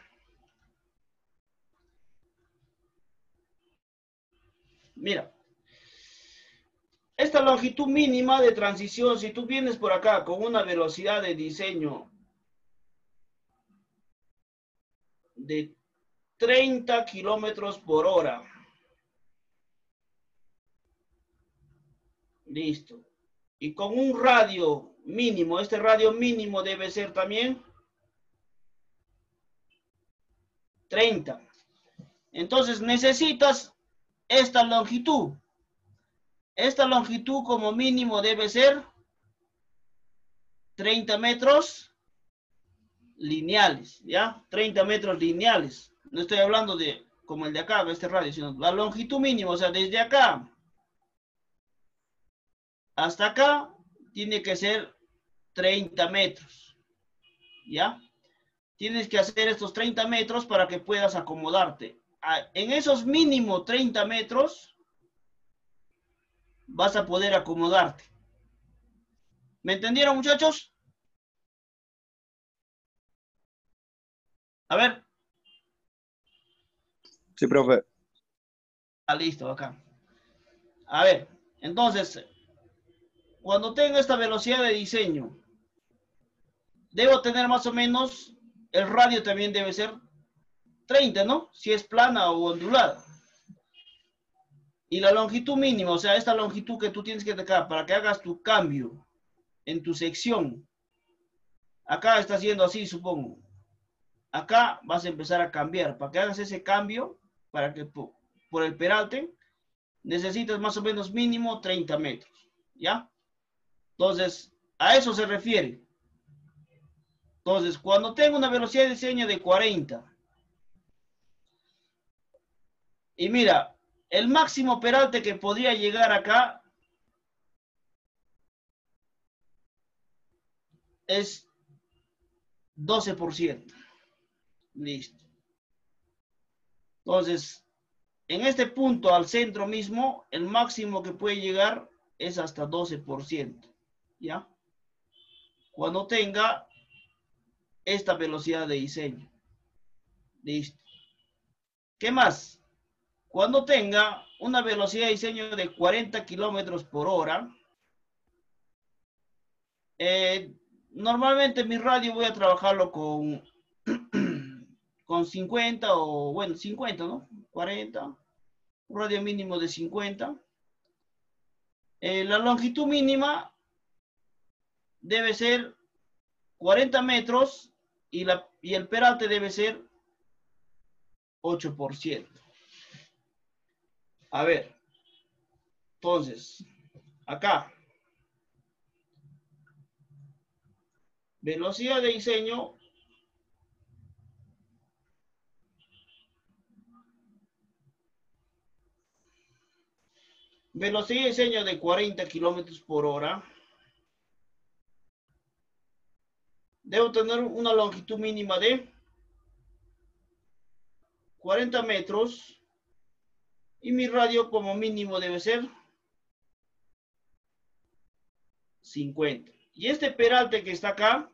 Mira. Esta longitud mínima de transición, si tú vienes por acá con una velocidad de diseño de 30 kilómetros por hora. Listo. Y con un radio mínimo, este radio mínimo debe ser también 30. Entonces necesitas esta longitud. Esta longitud como mínimo debe ser 30 metros lineales, ¿ya? 30 metros lineales. No estoy hablando de como el de acá, este radio, sino la longitud mínima, o sea, desde acá hasta acá tiene que ser 30 metros, ¿ya? Tienes que hacer estos 30 metros para que puedas acomodarte. En esos mínimo 30 metros vas a poder acomodarte. ¿Me entendieron, muchachos? A ver. Sí, profe. Listo, acá. A ver, entonces, cuando tengo esta velocidad de diseño, debo tener más o menos, el radio también debe ser 30, ¿no? Si es plana o ondulada. Y la longitud mínima, o sea, esta longitud que tú tienes que sacar para que hagas tu cambio en tu sección. Acá está haciendo así, supongo. Acá vas a empezar a cambiar. Para que hagas ese cambio, para que por el peralte, necesitas más o menos mínimo 30 metros. ¿Ya? Entonces, a eso se refiere. Entonces, cuando tengo una velocidad de diseño de 40, y mira, el máximo peralte que podría llegar acá es 12%. Listo. Entonces, en este punto al centro mismo, el máximo que puede llegar es hasta 12%. ¿Ya? Cuando tenga esta velocidad de diseño. Listo. ¿Qué más? Cuando tenga una velocidad de diseño de 40 kilómetros por hora, normalmente mi radio voy a trabajarlo con, con 50 o, bueno, 50, ¿no? 40, un radio mínimo de 50. La longitud mínima debe ser 40 metros y el peralte debe ser 8%. A ver, entonces, acá, velocidad de diseño, velocidad de diseño de 40 kilómetros por hora. Debo tener una longitud mínima de 40 metros y mi radio como mínimo debe ser 50. Y este peralte que está acá,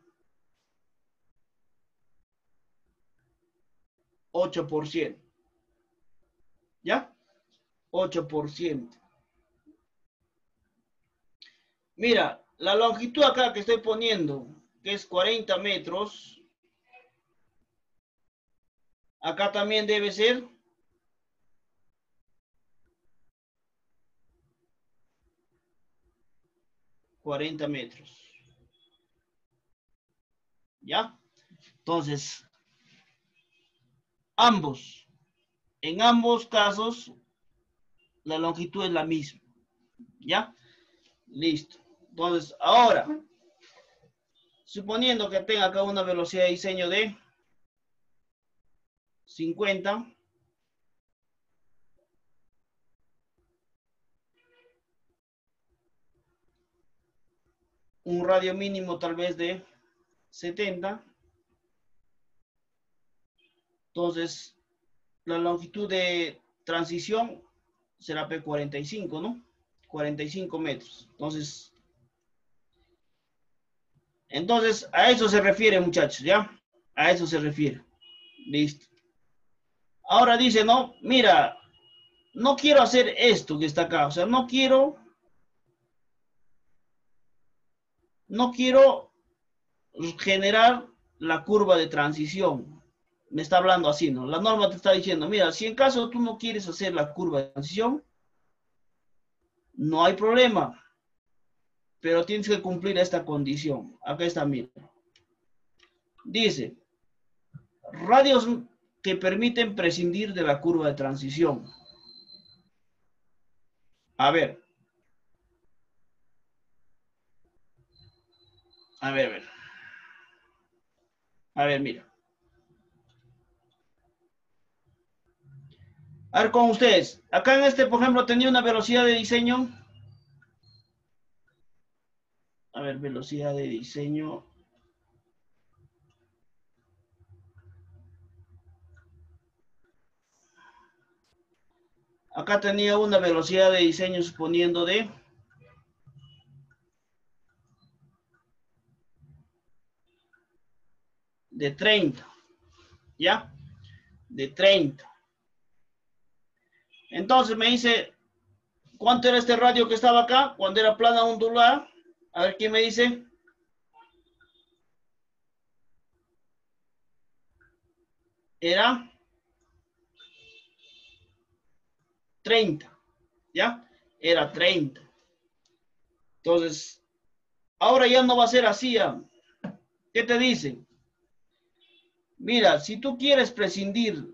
8%. ¿Ya? 8%. Mira, la longitud acá que estoy poniendo, que es 40 metros, acá también debe ser 40 metros. ¿Ya? Entonces, en ambos casos, la longitud es la misma. ¿Ya? Listo. Entonces, ahora, suponiendo que tenga acá una velocidad de diseño de 50, un radio mínimo tal vez de 70. Entonces, la longitud de transición será P45, ¿no? 45 metros. Entonces, a eso se refiere, muchachos, ¿ya? A eso se refiere. Listo. Ahora dice, no, mira, no quiero hacer esto que está acá. O sea, no quiero generar la curva de transición. Me está hablando así, ¿no? La norma te está diciendo, mira, si en caso tú no quieres hacer la curva de transición, no hay problema, pero tienes que cumplir esta condición. Acá está, mira. Dice, radios que permiten prescindir de la curva de transición. A ver. A ver. A ver, mira. A ver, con ustedes. Acá en este, por ejemplo, tenía una velocidad de diseño. A ver, velocidad de diseño. Acá tenía una velocidad de diseño suponiendo de 30. ¿Ya? De 30. Entonces me dice, ¿cuánto era este radio que estaba acá? Cuando era plana ondulada. A ver, ¿quién me dice? Era 30. ¿Ya? Era 30. Entonces, ahora ya no va a ser así. ¿Qué te dice? Mira, si tú quieres prescindir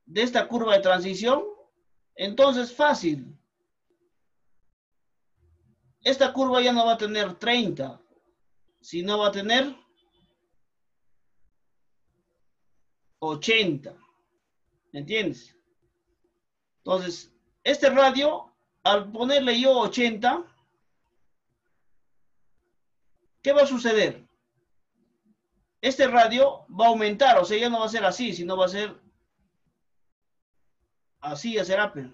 de esta curva de transición, entonces fácil. Esta curva ya no va a tener 30, sino va a tener 80. ¿Me entiendes? Entonces, este radio, al ponerle yo 80, ¿qué va a suceder? Este radio va a aumentar, o sea, ya no va a ser así, sino va a ser así, ya será, pero.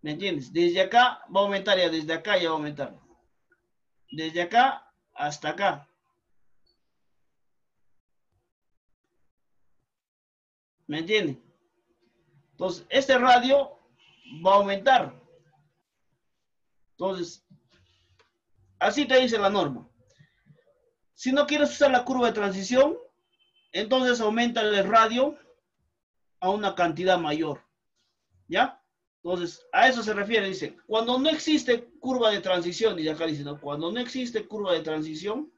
¿Me entiendes? Desde acá va a aumentar, ya desde acá ya va a aumentar. Desde acá hasta acá. ¿Me entiendes? Entonces, este radio va a aumentar. Entonces, así te dice la norma. Si no quieres usar la curva de transición, entonces aumenta el radio a una cantidad mayor. ¿Ya? Entonces, a eso se refiere, dice, cuando no existe curva de transición, y acá dice, ¿no? Cuando no existe curva de transición,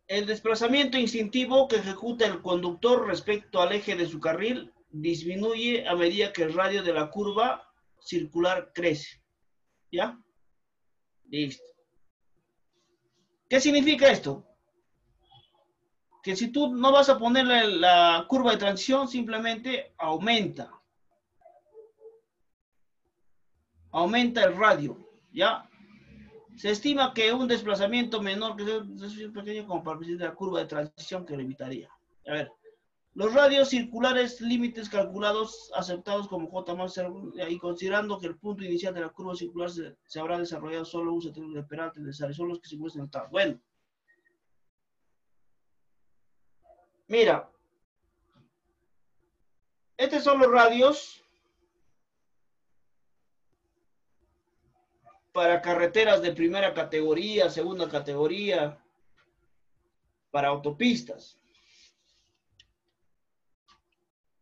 el desplazamiento instintivo que ejecuta el conductor respecto al eje de su carril disminuye a medida que el radio de la curva circular crece. ¿Ya? Listo. ¿Qué significa esto? Que si tú no vas a ponerle la curva de transición, simplemente aumenta. Aumenta el radio, ¿ya? Se estima que un desplazamiento menor que es pequeño como para precisar la curva de transición que lo evitaría. A ver, los radios circulares límites calculados aceptados como J más y considerando que el punto inicial de la curva circular se habrá desarrollado solo un centro de Peralta necesarios, son los que se muestran en el tab. Bueno, mira, estos son los radios para carreteras de primera categoría, segunda categoría, para autopistas.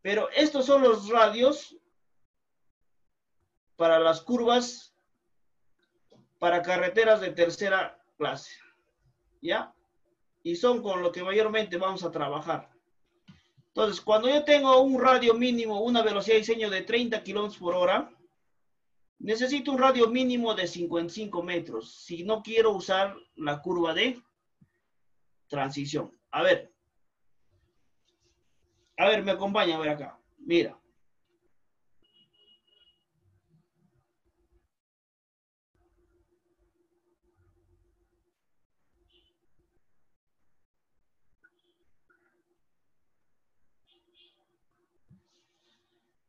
Pero estos son los radios para las curvas, para carreteras de tercera clase. ¿Ya? Y son con lo que mayormente vamos a trabajar. Entonces, cuando yo tengo un radio mínimo, una velocidad de diseño de 30 kilómetros por hora, necesito un radio mínimo de 55 metros, si no quiero usar la curva de transición. A ver, me acompaña a ver acá. Mira.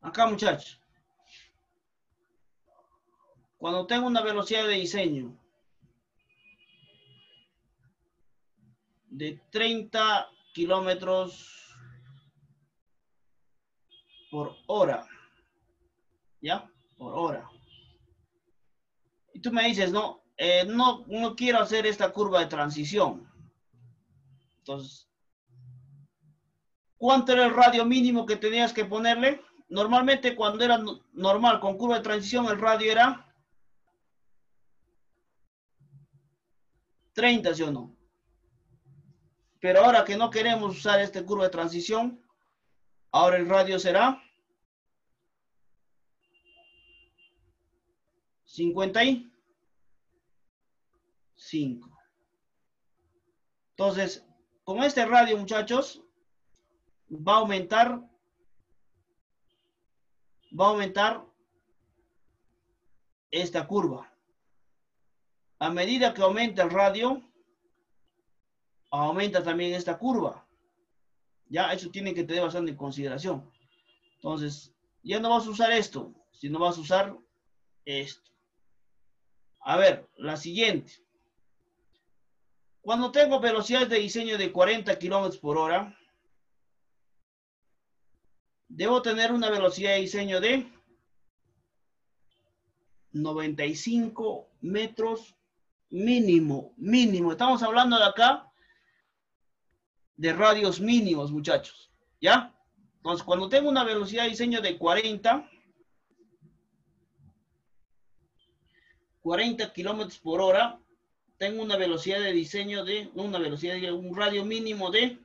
Acá, muchachos. Cuando tengo una velocidad de diseño de 30 kilómetros por hora, ¿ya? Por hora. Y tú me dices, no, no quiero hacer esta curva de transición. Entonces, ¿cuánto era el radio mínimo que tenías que ponerle? Normalmente cuando era normal con curva de transición el radio era 30, ¿sí o no? Pero ahora que no queremos usar esta curva de transición, ahora el radio será 55. Entonces, con este radio, muchachos, va a aumentar esta curva. A medida que aumenta el radio, aumenta también esta curva. Ya, eso tiene que tener bastante en consideración. Entonces, ya no vas a usar esto, sino vas a usar esto. A ver, la siguiente. Cuando tengo velocidades de diseño de 40 kilómetros por hora, debo tener una velocidad de diseño de 95 metros mínimo. Estamos hablando de acá de radios mínimos, muchachos. ¿Ya? Entonces, cuando tengo una velocidad de diseño de 40 kilómetros por hora, tengo una velocidad de diseño de, un radio mínimo de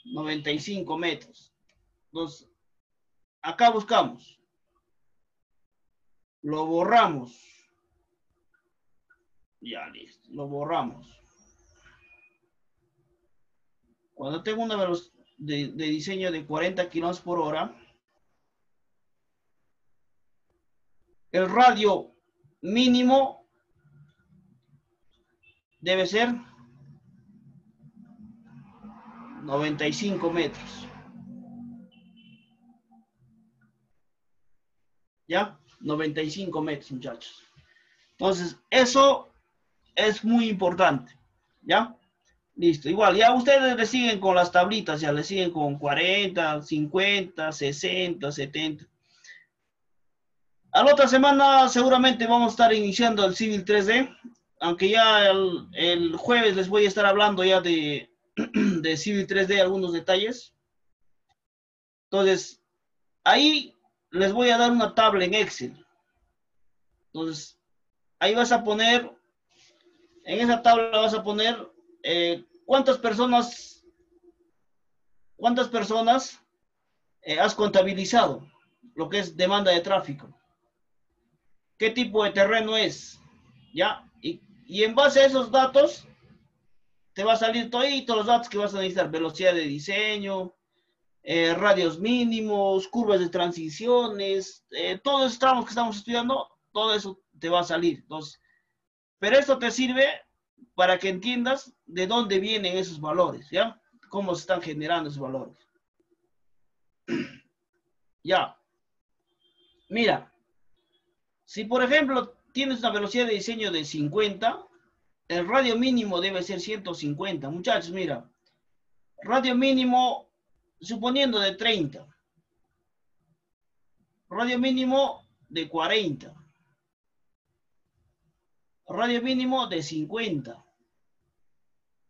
95 metros. Entonces, acá buscamos. Lo borramos. Ya, listo. Lo borramos. Cuando tengo una velocidad de diseño de 40 kilómetros por hora, el radio mínimo debe ser 95 metros. ¿Ya? 95 metros, muchachos. Entonces, eso es muy importante. ¿Ya? Listo. Igual, ya ustedes le siguen con las tablitas, ya le siguen con 40, 50, 60, 70. A la otra semana seguramente vamos a estar iniciando el Civil 3D, aunque ya el jueves les voy a estar hablando ya de Civil 3D, algunos detalles. Entonces, ahí les voy a dar una tabla en Excel. Entonces, ahí vas a poner, en esa tabla vas a poner cuántas personas has contabilizado, lo que es demanda de tráfico. ¿Qué tipo de terreno es? ¿Ya? Y en base a esos datos, te va a salir todos los datos que vas a necesitar. Velocidad de diseño, radios mínimos, curvas de transiciones, todos esos tramos que estamos estudiando, todo eso te va a salir. Entonces, pero esto te sirve para que entiendas de dónde vienen esos valores, ¿ya? Cómo se están generando esos valores. Ya. Mira, si por ejemplo tienes una velocidad de diseño de 50, el radio mínimo debe ser 150. Muchachos, mira, radio mínimo, suponiendo de 30, radio mínimo de 40, radio mínimo de 50,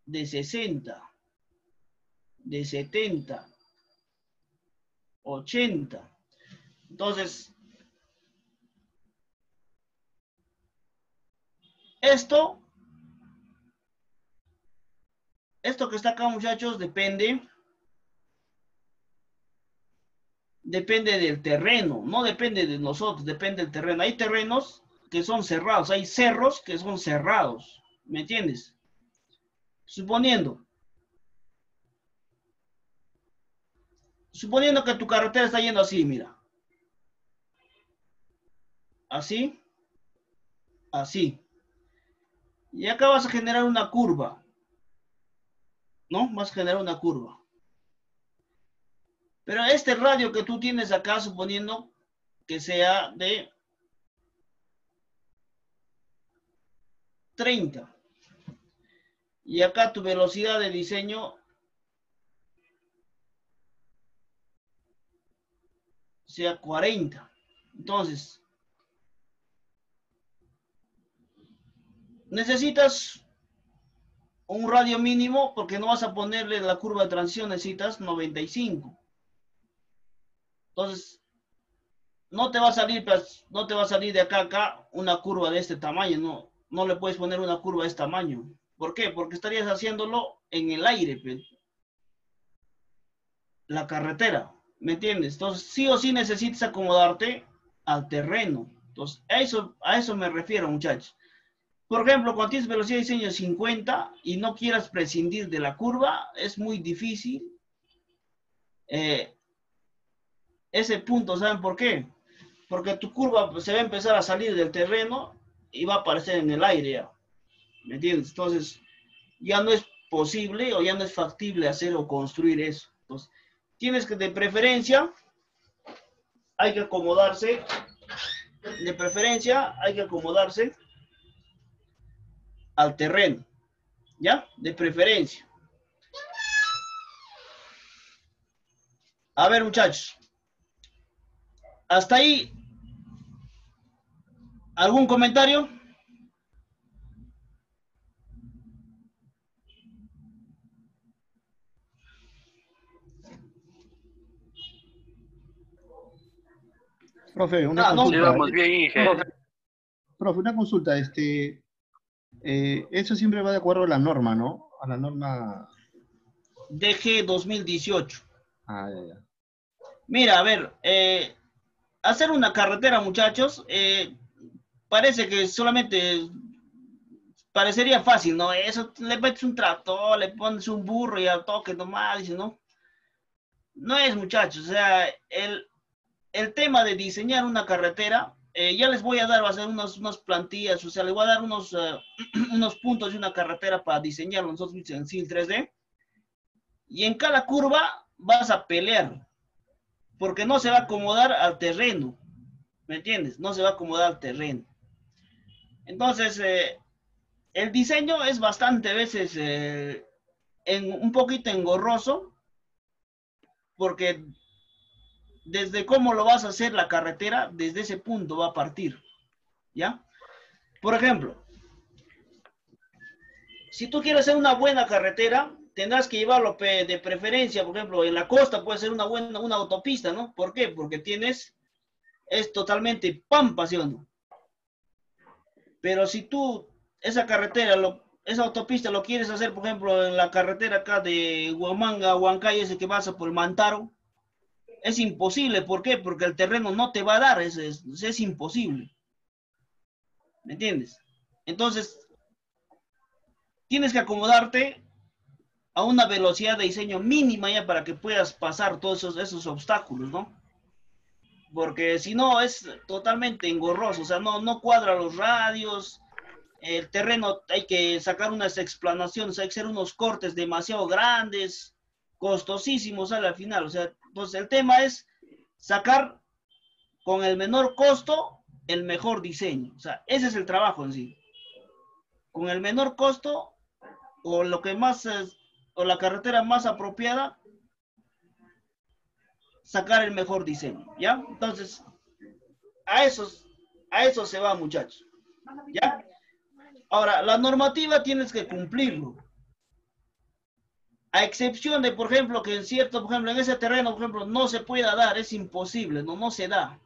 de 60, de 70, 80. Entonces, esto que está acá, muchachos, depende del terreno, no depende de nosotros, depende del terreno. Hay terrenos que son cerrados, hay cerros que son cerrados, ¿me entiendes? Suponiendo que tu carretera está yendo así, mira. Así, así. Y acá vas a generar una curva, ¿no? Vas a generar una curva. Pero este radio que tú tienes acá, suponiendo que sea de 30. Y acá tu velocidad de diseño sea 40. Entonces, necesitas un radio mínimo porque no vas a ponerle la curva de transición, necesitas 95. Entonces, no te va a salir, pues, no te va a salir de acá a acá una curva de este tamaño, no le puedes poner una curva de este tamaño. ¿Por qué? Porque estarías haciéndolo en el aire, pues, la carretera, ¿me entiendes? Entonces, sí o sí necesitas acomodarte al terreno. Entonces, a eso me refiero, muchachos. Por ejemplo, cuando tienes velocidad de diseño 50 y no quieras prescindir de la curva, es muy difícil ese punto. ¿Saben por qué? Porque tu curva pues, se va a empezar a salir del terreno y va a aparecer en el aire ya. ¿Me entiendes? Entonces, ya no es posible o ya no es factible hacer o construir eso. Entonces, tienes que, de preferencia, hay que acomodarse, al terreno, ¿ya? De preferencia. A ver, muchachos, hasta ahí, ¿algún comentario? Profe, una Ah, no. Sí, consulta. vamos bien, Inge. Profe, una consulta. Eso siempre va de acuerdo a la norma, ¿no? A la norma. DG 2018. Ah, ya, ya. Mira, a ver, hacer una carretera, muchachos, parece que solamente parecería fácil, ¿no? Eso le metes un tractor, le pones un burro y al toque nomás, dice, ¿no? No es, muchachos, o sea, el tema de diseñar una carretera, ya les voy a dar, va a ser unas plantillas, o sea, les voy a dar unos puntos de una carretera para diseñarlo nosotros en Civil 3D, y en cada curva vas a pelear, porque no se va a acomodar al terreno, ¿me entiendes? No se va a acomodar al terreno. Entonces, el diseño es bastante veces un poquito engorroso, porque desde cómo lo vas a hacer la carretera, desde ese punto va a partir, ¿ya? Por ejemplo, si tú quieres hacer una buena carretera, tendrás que llevarlo de preferencia, por ejemplo, en la costa puede ser una autopista, ¿no? ¿Por qué? Porque es totalmente pampa, ¿sí o no? Pero si tú esa carretera, esa autopista lo quieres hacer, por ejemplo, en la carretera acá de Huamanga, Huancay, ese que pasa por el Mantaro, es imposible. ¿Por qué? Porque el terreno no te va a dar, es imposible. ¿Me entiendes? Entonces, tienes que acomodarte a una velocidad de diseño mínima ya para que puedas pasar todos esos obstáculos, ¿no? Porque si no es totalmente engorroso, o sea, no cuadra los radios, el terreno hay que sacar unas explanaciones, hay que hacer unos cortes demasiado grandes, costosísimos al final, o sea, entonces el tema es sacar con el menor costo el mejor diseño, o sea, ese es el trabajo en sí, con el menor costo o lo que más o la carretera más apropiada, sacar el mejor diseño, ¿ya? Entonces, a eso se va, muchachos, ¿ya? Ahora, la normativa tienes que cumplirlo. A excepción de, por ejemplo, que por ejemplo, en ese terreno, por ejemplo, no se pueda dar, es imposible, no se da.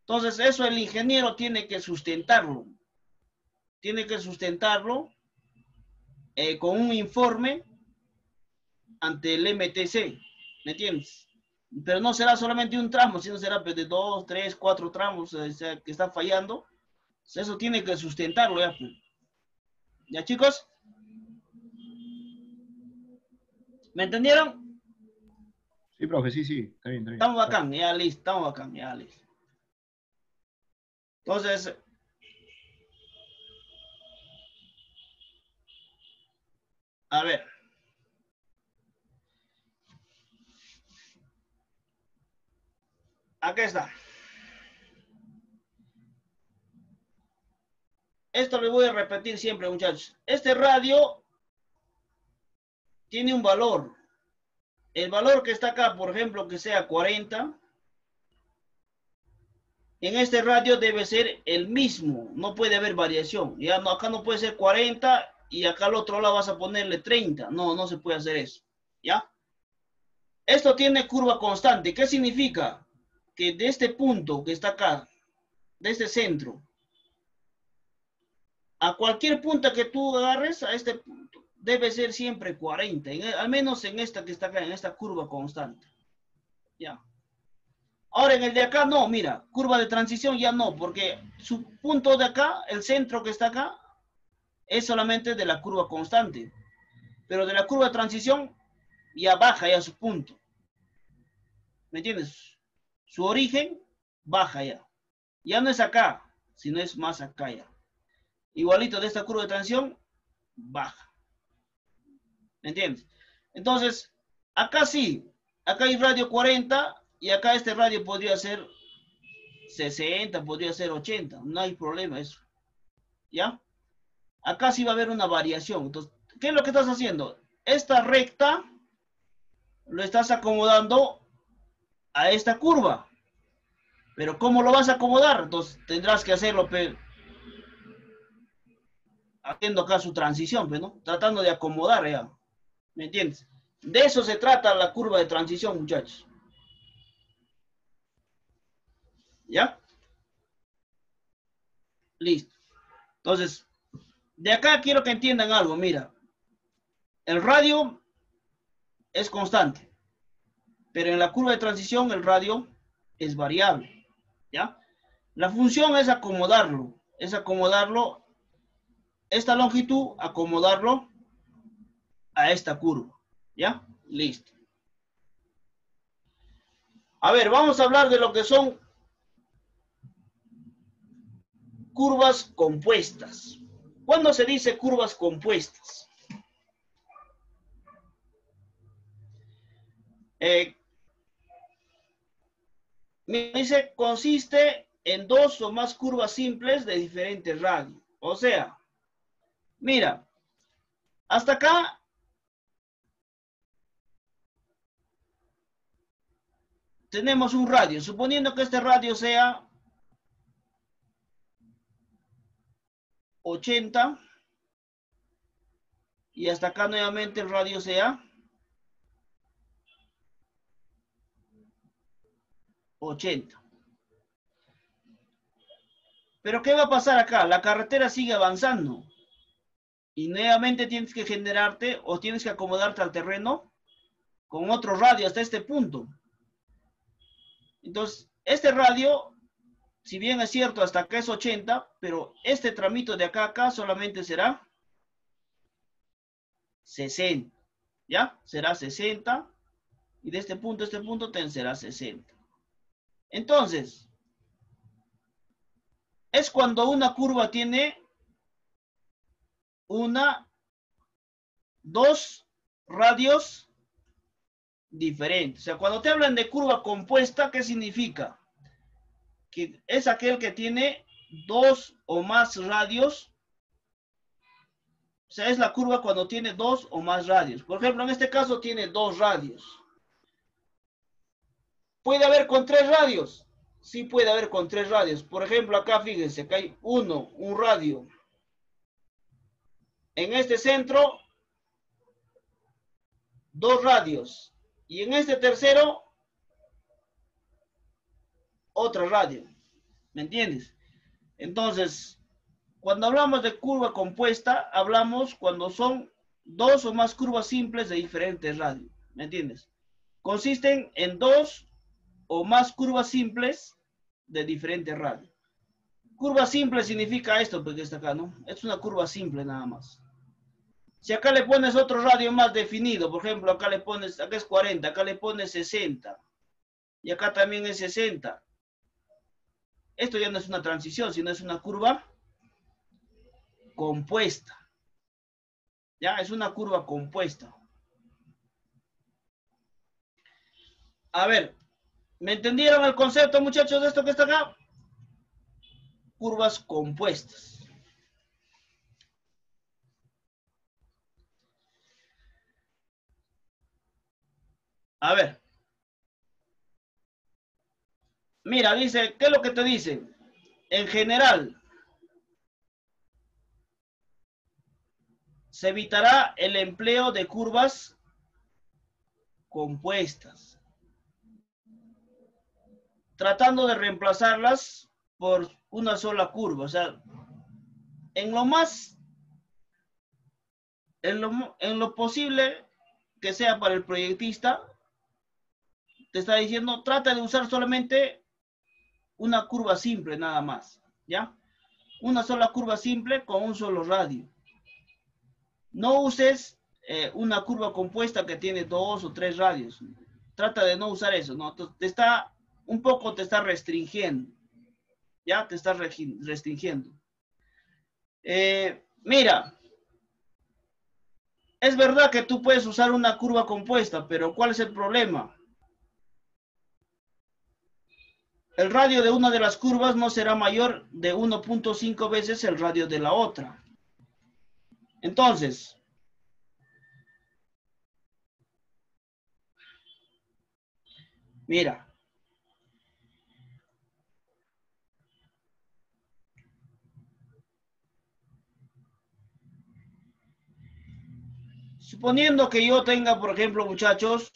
Entonces, eso el ingeniero tiene que sustentarlo. Tiene que sustentarlo con un informe ante el MTC, ¿me entiendes? Pero no será solamente un tramo, sino será de 2, 3, 4 tramos que está fallando. Eso tiene que sustentarlo ya. ¿Ya, chicos? ¿Me entendieron? Sí, profe, sí. Está bien, está bien. Estamos bacán, ya listo, estamos bacán, ya listo. Entonces, a ver. Acá está. Esto le voy a repetir siempre, muchachos. Este radio tiene un valor. El valor que está acá, por ejemplo, que sea 40, en este radio debe ser el mismo. No puede haber variación. Ya no, acá no puede ser 40 y acá al otro lado vas a ponerle 30. No, no se puede hacer eso. ¿Ya? Esto tiene curva constante. ¿Qué significa? Que de este punto que está acá, de este centro, a cualquier punta que tú agarres, a este punto, debe ser siempre 40, al menos en esta que está acá, en esta curva constante. Ya. Ahora en el de acá no, mira, curva de transición ya no, porque su punto de acá, el centro que está acá, es solamente de la curva constante. Pero de la curva de transición ya baja ya su punto. ¿Me entiendes? Su origen baja ya. Ya no es acá, sino es más acá ya. Igualito de esta curva de transición, baja. ¿Me entiendes? Entonces, acá sí, acá hay radio 40 y acá este radio podría ser 60, podría ser 80, no hay problema eso. ¿Ya? Acá sí va a haber una variación. Entonces, ¿qué es lo que estás haciendo? Esta recta lo estás acomodando a esta curva. Pero ¿cómo lo vas a acomodar? Entonces tendrás que hacerlo haciendo acá su transición, ¿no? Tratando de acomodar ya. ¿Me entiendes? De eso se trata la curva de transición, muchachos. ¿Ya? Listo. Entonces, de acá quiero que entiendan algo. Mira, el radio es constante, pero en la curva de transición el radio es variable. ¿Ya? La función es acomodarlo. Es acomodarlo, esta longitud, acomodarlo a esta curva. ¿Ya? Listo. A ver, vamos a hablar de lo que son curvas compuestas. ¿Cuándo se dice curvas compuestas? Me dice, consiste en dos o más curvas simples de diferentes radios. O sea, mira, hasta acá tenemos un radio. Suponiendo que este radio sea 80 y hasta acá nuevamente el radio sea 80. Pero ¿qué va a pasar acá? La carretera sigue avanzando y nuevamente tienes que generarte o tienes que acomodarte al terreno con otro radio hasta este punto. Entonces, este radio, si bien es cierto, hasta acá es 80, pero este tramito de acá a acá solamente será 60. ¿Ya? Será 60. Y de este punto a este punto será 60. Entonces, es cuando una curva tiene dos radios diferentes. O sea, cuando te hablan de curva compuesta, ¿qué significa? Que es aquel que tiene dos o más radios. O sea, es la curva cuando tiene dos o más radios. Por ejemplo, en este caso tiene dos radios. ¿Puede haber con tres radios? Sí puede haber con tres radios. Por ejemplo, acá fíjense que hay un radio. En este centro, dos radios. Y en este tercero, otra radio. ¿Me entiendes? Entonces, cuando hablamos de curva compuesta, hablamos cuando son dos o más curvas simples de diferentes radios. ¿Me entiendes? Consisten en dos o más curvas simples de diferentes radios. Curva simple significa esto, porque está acá, ¿no? Es una curva simple nada más. Si acá le pones otro radio más definido, por ejemplo, acá le pones, acá es 40, acá le pones 60, y acá también es 60. Esto ya no es una transición, sino es una curva compuesta. Ya, es una curva compuesta. A ver, ¿Me entendieron el concepto, muchachos, de esto que está acá? Curvas compuestas. A ver. Mira, dice, ¿qué es lo que te dice? En general, se evitará el empleo de curvas compuestas, tratando de reemplazarlas por una sola curva. O sea, en lo más, en lo posible que sea para el proyectista, te está diciendo, trata de usar solamente una curva simple nada más, ¿ya? Una sola curva simple con un solo radio. No uses una curva compuesta que tiene 2 o 3 radios. Trata de no usar eso, ¿no? Te está, un poco te está restringiendo, ¿ya? Te está restringiendo. Mira, es verdad que tú puedes usar una curva compuesta, pero ¿cuál es el problema? El radio de una de las curvas no será mayor de 1.5 veces el radio de la otra. Entonces, mira. Suponiendo que yo tenga, por ejemplo, muchachos,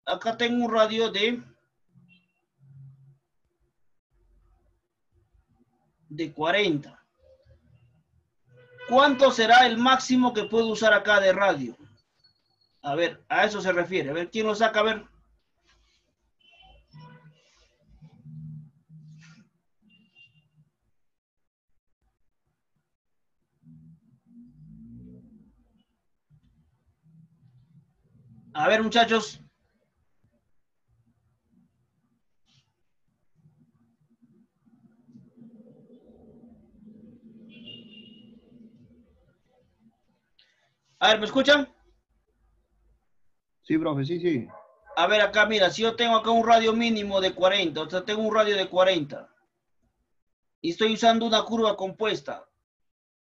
acá tengo un radio de 40. ¿Cuánto será el máximo que puedo usar acá de radio? A ver, a eso se refiere. A ver, ¿quién lo saca? A ver. A ver, muchachos. A ver, ¿me escuchan? Sí, profe, sí, sí. A ver, acá, mira, si yo tengo acá un radio mínimo de 40, o sea, tengo un radio de 40 y estoy usando una curva compuesta,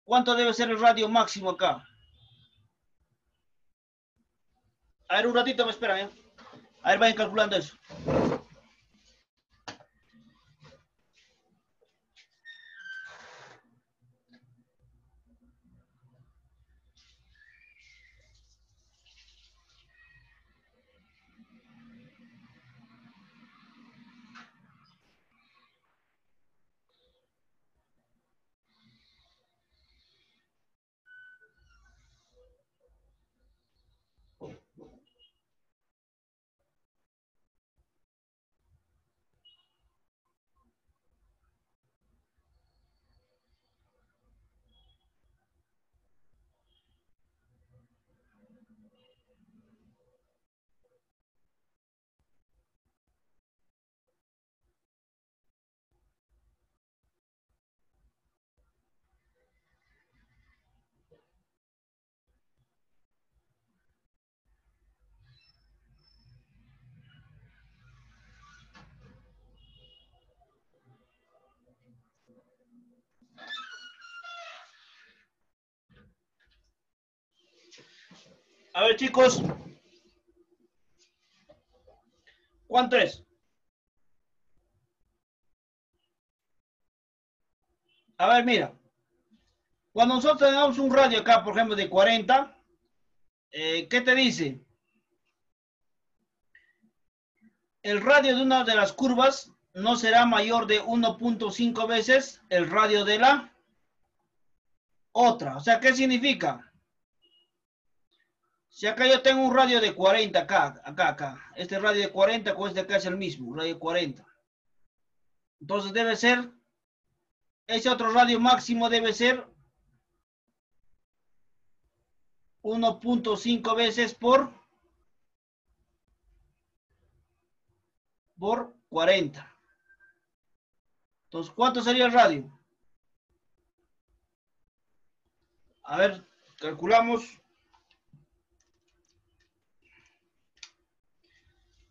¿cuánto debe ser el radio máximo acá? A ver, un ratito me esperan, ¿eh? A ver, vayan calculando eso. A ver, chicos. ¿Cuánto es? A ver, mira. Cuando nosotros tenemos un radio acá, por ejemplo, de 40, ¿qué te dice? El radio de una de las curvas no será mayor de 1.5 veces el radio de la otra. O sea, ¿qué significa? Si acá yo tengo un radio de 40 acá. Este radio de 40 con este acá es el mismo, radio de 40. Entonces debe ser, ese otro radio máximo debe ser 1.5 veces por 40. Entonces, ¿cuánto sería el radio? A ver, calculamos.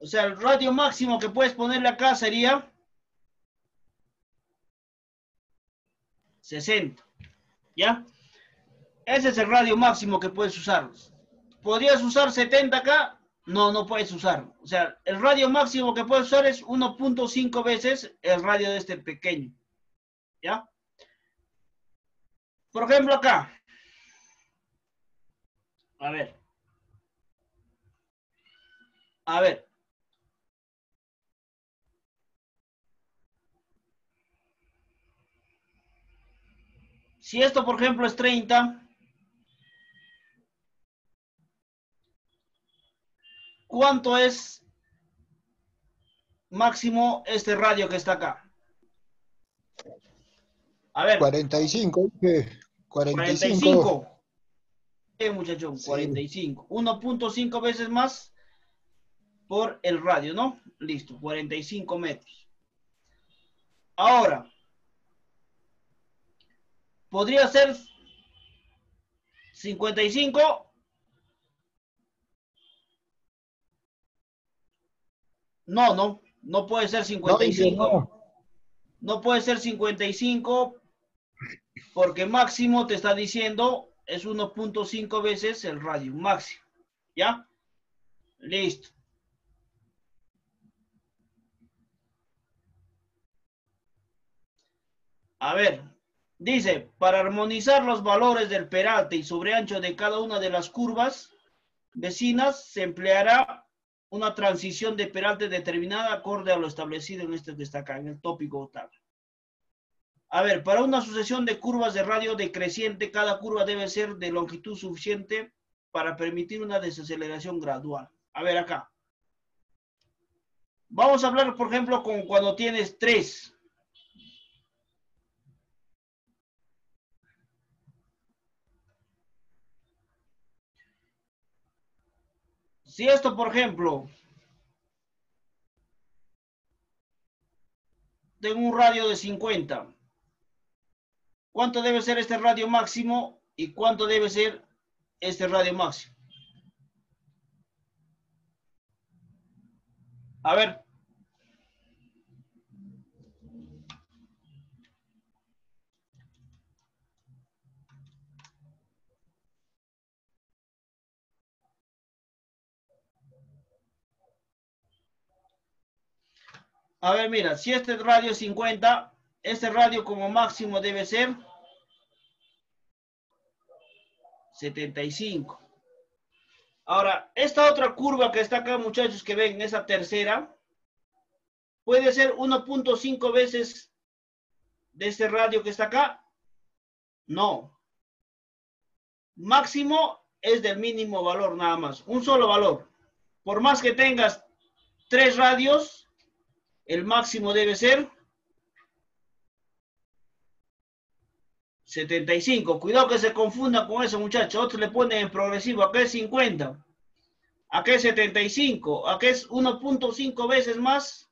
O sea, el radio máximo que puedes ponerle acá sería 60. ¿Ya? Ese es el radio máximo que puedes usar. ¿Podrías usar 70 acá? No, no puedes usar. O sea, el radio máximo que puedes usar es 1.5 veces el radio de este pequeño. ¿Ya? Por ejemplo, acá. A ver. A ver. Si esto, por ejemplo, es 30, ¿cuánto es máximo este radio que está acá? A ver. 45, 45. 45. Muchachón, Sí. 45. 1.5 veces más por el radio, ¿no? Listo, 45 metros. Ahora, podría ser 55. No puede ser 55. No puede ser 55 porque máximo te está diciendo es 1.5 veces el radio máximo. ¿Ya? Listo. A ver, dice, para armonizar los valores del peralte y sobreancho de cada una de las curvas vecinas, se empleará una transición de peralte determinada acorde a lo establecido en este que está acá, en el tópico tabla. A ver, para una sucesión de curvas de radio decreciente, cada curva debe ser de longitud suficiente para permitir una desaceleración gradual. A ver acá. Vamos a hablar, por ejemplo, con cuando tienes 3. Si esto, por ejemplo, tengo un radio de 50, ¿cuánto debe ser este radio máximo y cuánto debe ser este radio máximo? A ver. A ver, mira, si este radio es 50, este radio como máximo debe ser 75. Ahora, esta otra curva que está acá, muchachos, que ven, esa tercera, puede ser 1.5 veces de este radio que está acá. No. Máximo es del mínimo valor nada más, un solo valor. Por más que tengas 3 radios, el máximo debe ser 75. Cuidado que se confunda con eso, muchachos. Otros le ponen en progresivo. Acá es 50. Acá es 75. Acá es 1.5 veces más.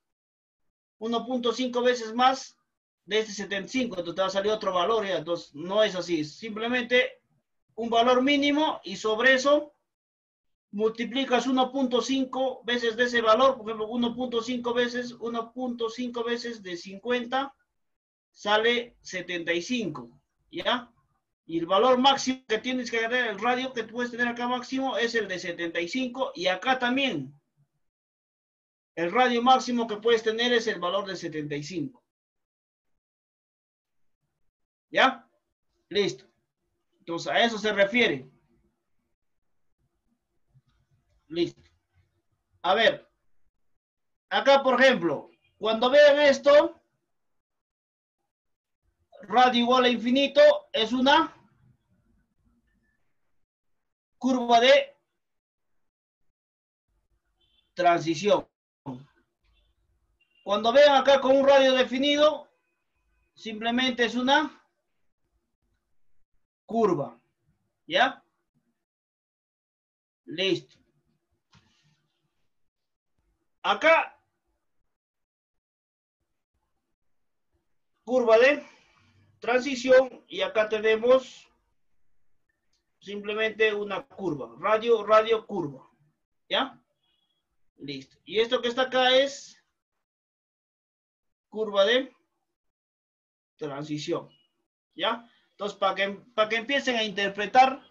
1.5 veces más de este 75. Entonces te va a salir otro valor. ¿Ya? Entonces no es así. Simplemente un valor mínimo y sobre eso multiplicas 1.5 veces de ese valor. Por ejemplo, 1.5 veces de 50 sale 75. ¿Ya? Y el valor máximo que tienes que agarrar, el radio que tú puedes tener acá máximo es el de 75 y acá también. El radio máximo que puedes tener es el valor de 75. ¿Ya? Listo. Entonces a eso se refiere. Listo. A ver. Acá, por ejemplo, cuando vean esto, radio igual a infinito es una curva de transición. Cuando vean acá con un radio definido, simplemente es una curva. ¿Ya? Listo. Acá, curva de transición y acá tenemos simplemente una curva, radio, curva, ¿ya? Listo. Y esto que está acá es curva de transición. ¿Ya? Entonces, para que empiecen a interpretar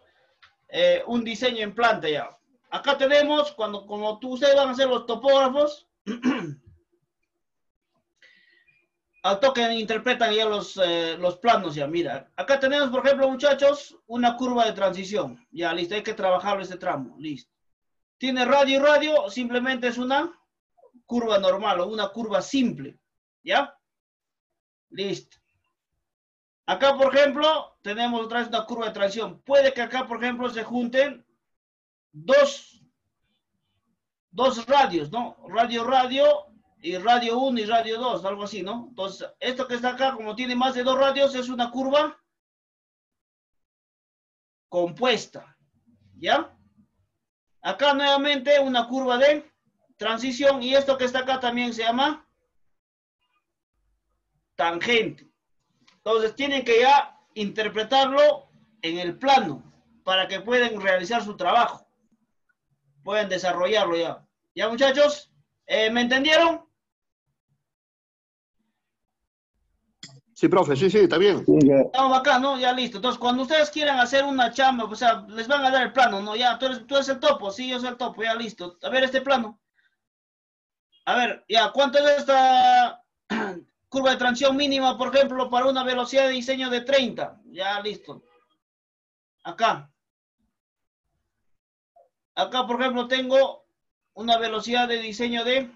un diseño en planta ya. Acá tenemos, como ustedes van a ser los topógrafos, al toque interpretan ya los planos ya. Mira, acá tenemos, por ejemplo, muchachos, una curva de transición. Ya, listo, hay que trabajar este tramo. Listo. Tiene radio y radio, simplemente es una curva normal o una curva simple. ¿Ya? Listo. Acá, por ejemplo, tenemos otra vez una curva de transición. Puede que acá, por ejemplo, se junten dos radios, ¿no? Radio y radio 1 y radio 2, algo así, ¿no? Entonces, esto que está acá, como tiene más de 2 radios, es una curva compuesta. ¿Ya? Acá nuevamente una curva de transición y esto que está acá también se llama tangente. Entonces tienen que ya interpretarlo en el plano para que puedan realizar su trabajo. Pueden desarrollarlo ya. ¿Ya, muchachos? ¿Me entendieron? Sí, profe, sí, está bien. Estamos acá, ¿no? Ya listo. Entonces, cuando ustedes quieran hacer una chamba, o sea, les van a dar el plano, ¿no? Ya, tú eres el topo, sí, yo soy el topo, ya listo. A ver este plano. A ver, ya, ¿cuánto es esta curva de transición mínima, por ejemplo, para una velocidad de diseño de 30? Ya, listo. Acá. Acá, por ejemplo, tengo una velocidad de diseño de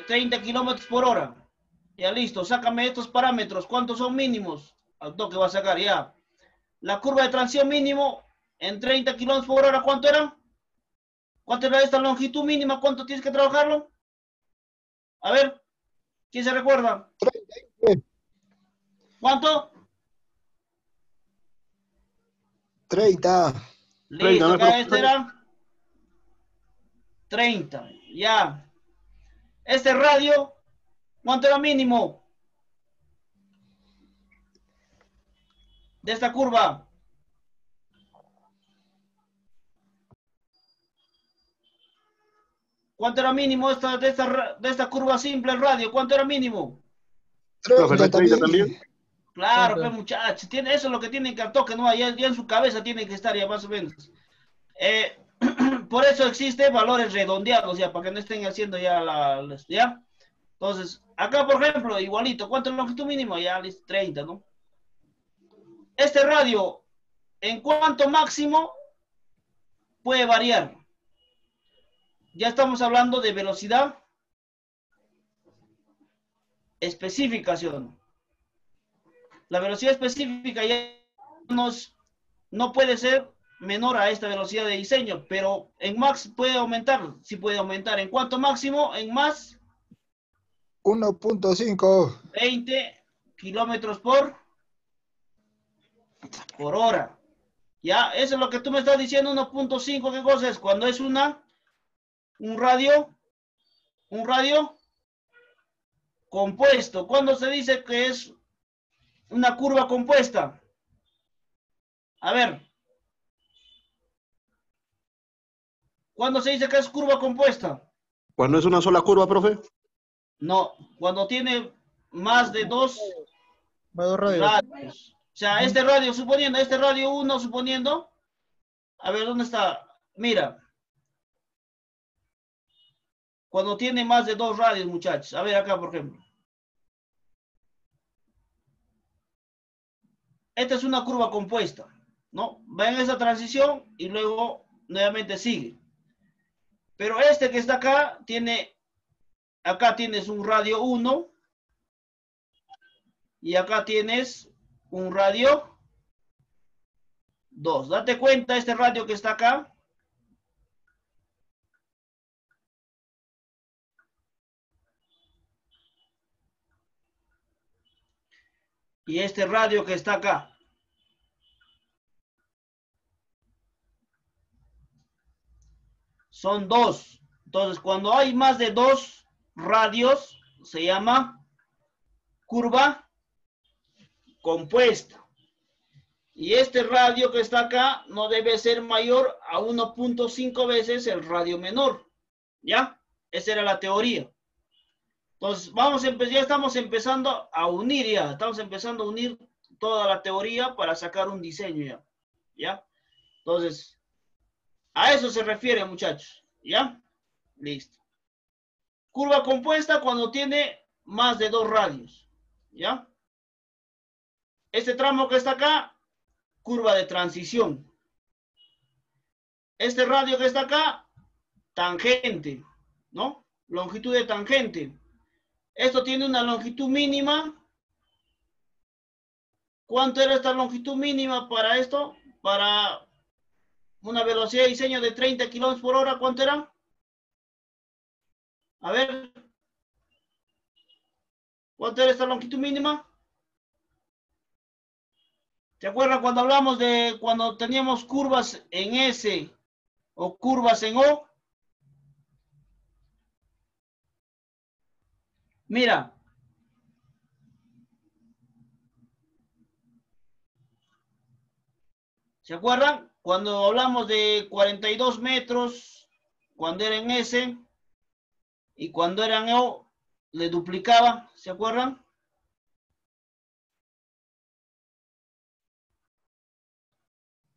30 kilómetros por hora. Ya listo, sácame estos parámetros. ¿Cuántos son mínimos? Al toque va a sacar ya. La curva de transición mínimo en 30 kilómetros por hora, ¿cuánto era? ¿Cuánto era esta longitud mínima? ¿Cuánto tienes que trabajarlo? A ver, ¿quién se recuerda? 30. ¿Cuánto? 30. Listo, 30, acá este era 30, ya. Este radio, ¿cuánto era mínimo? De esta curva. ¿Cuánto era mínimo de esta curva simple, el radio? ¿Cuánto era mínimo? Profe, 30 30 también. también. Claro, 30. pues muchachos, eso es lo que tienen que al toque, ¿no? Ya en su cabeza tiene que estar ya más o menos. Por eso existen valores redondeados, ya, para que no estén haciendo ya ¿ya? Entonces, acá, por ejemplo, igualito, ¿cuánto es la longitud mínima? Ya, listo, 30, ¿no? Este radio, ¿en cuánto máximo puede variar? Ya estamos hablando de velocidad específica, ¿sí o no? La velocidad específica ya no puede ser menor a esta velocidad de diseño, pero en max puede aumentar, sí puede aumentar. ¿En cuánto máximo? En más 1.5. 20 kilómetros por hora. Ya, eso es lo que tú me estás diciendo, 1.5, ¿qué cosa es? Cuando es un radio compuesto. ¿Cuándo se dice que es una curva compuesta? A ver. ¿Cuándo se dice que es curva compuesta? Cuando es una sola curva, profe. No, cuando tiene más de 2 radios. O sea, este radio, suponiendo, este radio 1, suponiendo. A ver, ¿dónde está? Mira. Cuando tiene más de 2 radios, muchachos. A ver, acá, por ejemplo. Esta es una curva compuesta, ¿no? Va en esa transición y luego nuevamente sigue. Pero este que está acá, acá tienes un radio 1 y acá tienes un radio 2. Date cuenta, este radio que está acá, y este radio que está acá. Son 2. Entonces, cuando hay más de 2 radios, se llama curva compuesta. Y este radio que está acá no debe ser mayor a 1.5 veces el radio menor. ¿Ya? Esa era la teoría. Entonces, ya estamos empezando a unir ya. Estamos empezando a unir toda la teoría para sacar un diseño ya. ¿Ya? Entonces, a eso se refiere, muchachos. ¿Ya? Listo. Curva compuesta cuando tiene más de 2 radios. ¿Ya? Este tramo que está acá, curva de transición. Este radio que está acá, tangente, ¿no? Longitud de tangente. Esto tiene una longitud mínima. ¿Cuánto era esta longitud mínima para esto? Para una velocidad de diseño de 30 kilómetros por hora, ¿cuánto era? A ver. ¿Cuánto era esta longitud mínima? ¿Se acuerdan cuando hablamos de cuando teníamos curvas en S o curvas en O? Mira. ¿Se acuerdan? Cuando hablamos de 42 metros, cuando era en S y cuando era en O, le duplicaba, ¿se acuerdan?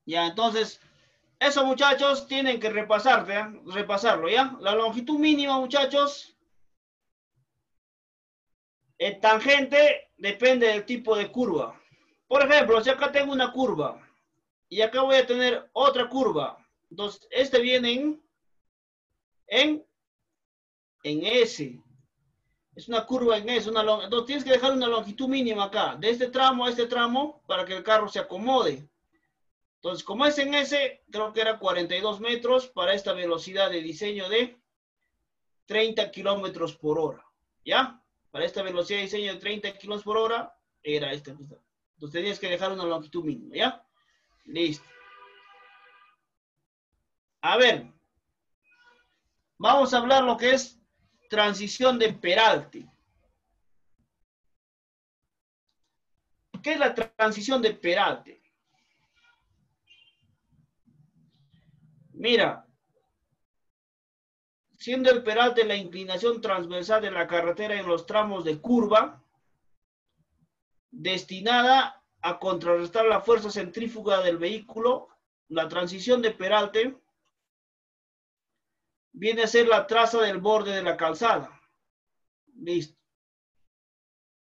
Ya, entonces, eso muchachos tienen que repasarlo, ¿ya? La longitud mínima, muchachos, el tangente depende del tipo de curva. Por ejemplo, si acá tengo una curva y acá voy a tener otra curva, entonces este viene en S. Es una curva en S, entonces tienes que dejar una longitud mínima acá, de este tramo a este tramo, para que el carro se acomode. Entonces, como es en S, creo que era 42 metros para esta velocidad de diseño de 30 kilómetros por hora. ¿Ya? Para esta velocidad de diseño de 30 kilómetros por hora, era esta. Entonces, tenías que dejar una longitud mínima. ¿Ya? Listo. A ver. Vamos a hablar lo que es transición de Peralte. ¿Qué es la transición de Peralte? Mira, siendo el peralte la inclinación transversal de la carretera en los tramos de curva, destinada a contrarrestar la fuerza centrífuga del vehículo, la transición de peralte viene a ser la traza del borde de la calzada. Listo.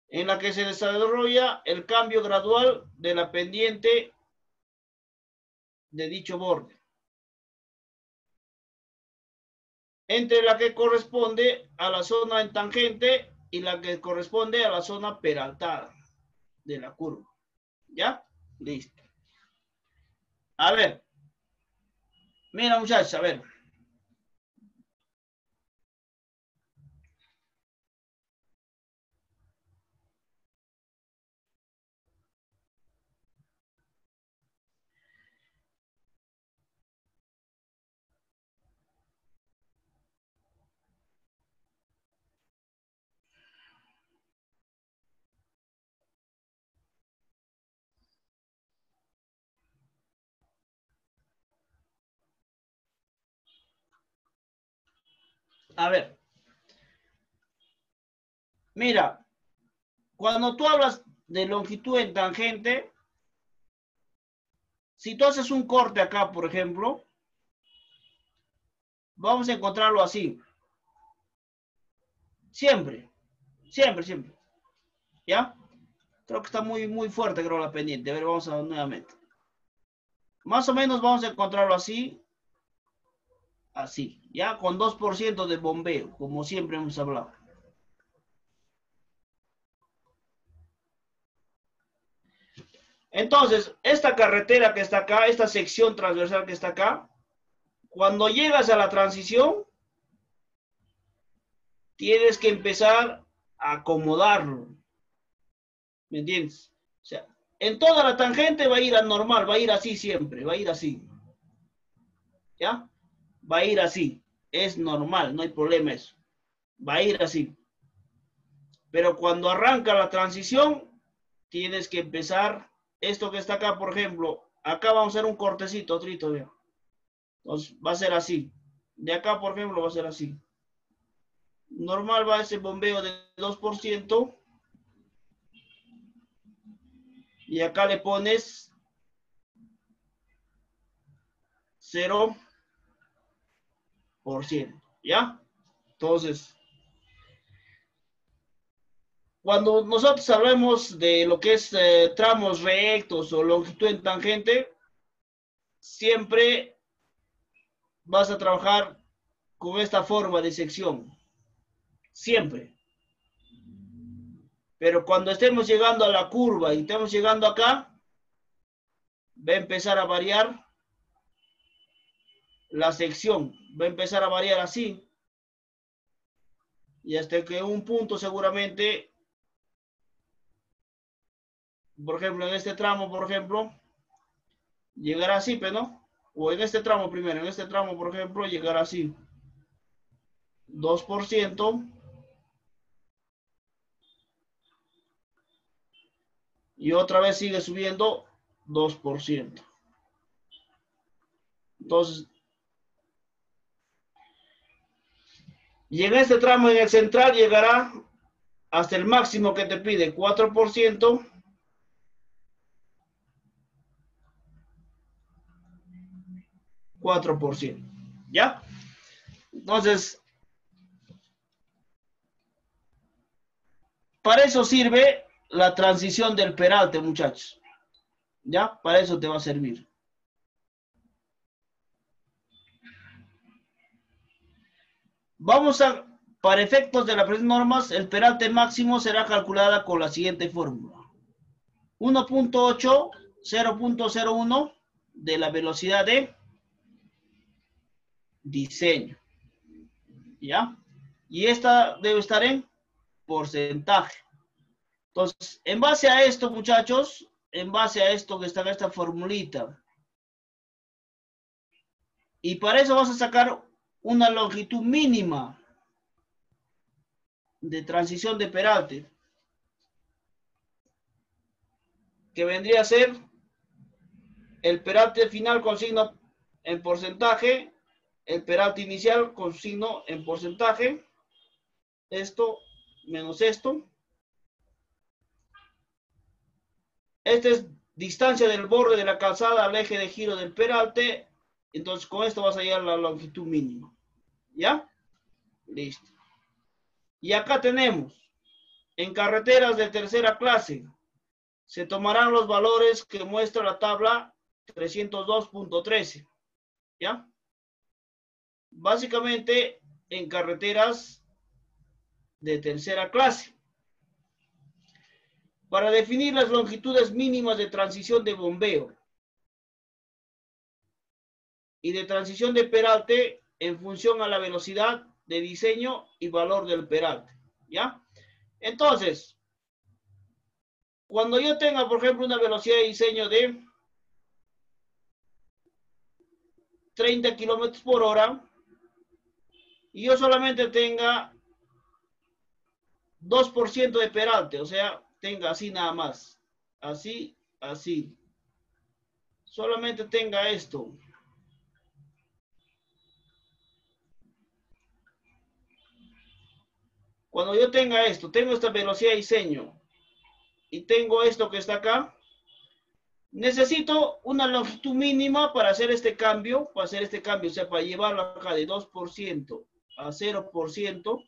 En la que se desarrolla el cambio gradual de la pendiente de dicho borde, entre la que corresponde a la zona en tangente y la que corresponde a la zona peraltada de la curva. ¿Ya? Listo. A ver. Mira, muchachos, a ver. A ver. Mira, cuando tú hablas de longitud en tangente, si tú haces un corte acá, por ejemplo, vamos a encontrarlo así. Siempre, siempre, siempre. ¿Ya? Creo que está muy fuerte, creo, la pendiente. A ver, vamos a ver nuevamente. Más o menos vamos a encontrarlo así. Así, ya con 2% de bombeo, como siempre hemos hablado. Entonces, esta carretera que está acá, esta sección transversal que está acá, cuando llegas a la transición, tienes que empezar a acomodarlo. ¿Me entiendes? O sea, en toda la tangente va a ir a normal, va a ir así siempre, va a ir así. ¿Ya? Va a ir así. Es normal, no hay problema eso. Va a ir así. Pero cuando arranca la transición, tienes que empezar esto que está acá, por ejemplo, acá vamos a hacer un cortecito, trito, vean. Entonces va a ser así. De acá, por ejemplo, va a ser así. Normal va ese bombeo de 2%. Y acá le pones 0%. ¿Ya? Entonces, cuando nosotros hablamos de lo que es tramos rectos o longitud en tangente, siempre vas a trabajar con esta forma de sección. Siempre. Pero cuando estemos llegando a la curva y estemos llegando acá, va a empezar a variar la sección. Va a empezar a variar así. Y hasta que un punto seguramente, por ejemplo, en este tramo, por ejemplo, llegará así, pero no. O en este tramo primero, en este tramo, por ejemplo, llegará así. 2%. Y otra vez sigue subiendo 2%. Entonces, y en este tramo, en el central, llegará hasta el máximo que te pide, 4%. ¿Ya? Entonces, para eso sirve la transición del peralte, muchachos. ¿Ya? Para eso te va a servir. Vamos a, para efectos de la presente normas, el peralte máximo será calculada con la siguiente fórmula. 1.8, 0.01 de la velocidad de diseño. ¿Ya? Y esta debe estar en porcentaje. Entonces, en base a esto, muchachos, en base a esto que está en esta formulita, y para eso vas a sacar una longitud mínima de transición de peralte, que vendría a ser el peralte final con signo en porcentaje, el peralte inicial con signo en porcentaje, esto menos esto. Esta es distancia del borde de la calzada al eje de giro del peralte. Entonces con esto vas a hallar la longitud mínima. ¿Ya? Listo. Y acá tenemos, en carreteras de tercera clase, se tomarán los valores que muestra la tabla 302.13. ¿Ya? Básicamente en carreteras de tercera clase. Para definir las longitudes mínimas de transición de bombeo y de transición de peralte en función a la velocidad de diseño y valor del peralte. ¿Ya? Entonces, cuando yo tenga, por ejemplo, una velocidad de diseño de 30 kilómetros por hora y yo solamente tenga 2% de peralte, o sea, tenga así nada más, así, así, solamente tenga esto. Cuando yo tenga esto, tengo esta velocidad de diseño y tengo esto que está acá, necesito una longitud mínima para hacer este cambio, o sea, para llevarlo acá de 2% a 0%.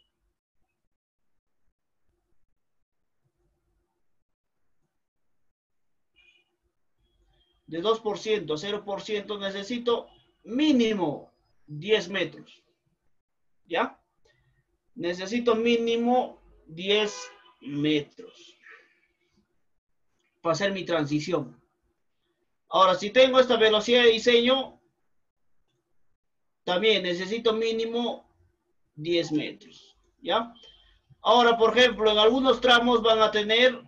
De 2% a 0% necesito mínimo 10 metros. ¿Ya? Necesito mínimo 10 metros para hacer mi transición. Ahora, si tengo esta velocidad de diseño, también necesito mínimo 10 metros. ¿Ya? Ahora, por ejemplo, en algunos tramos van a tener,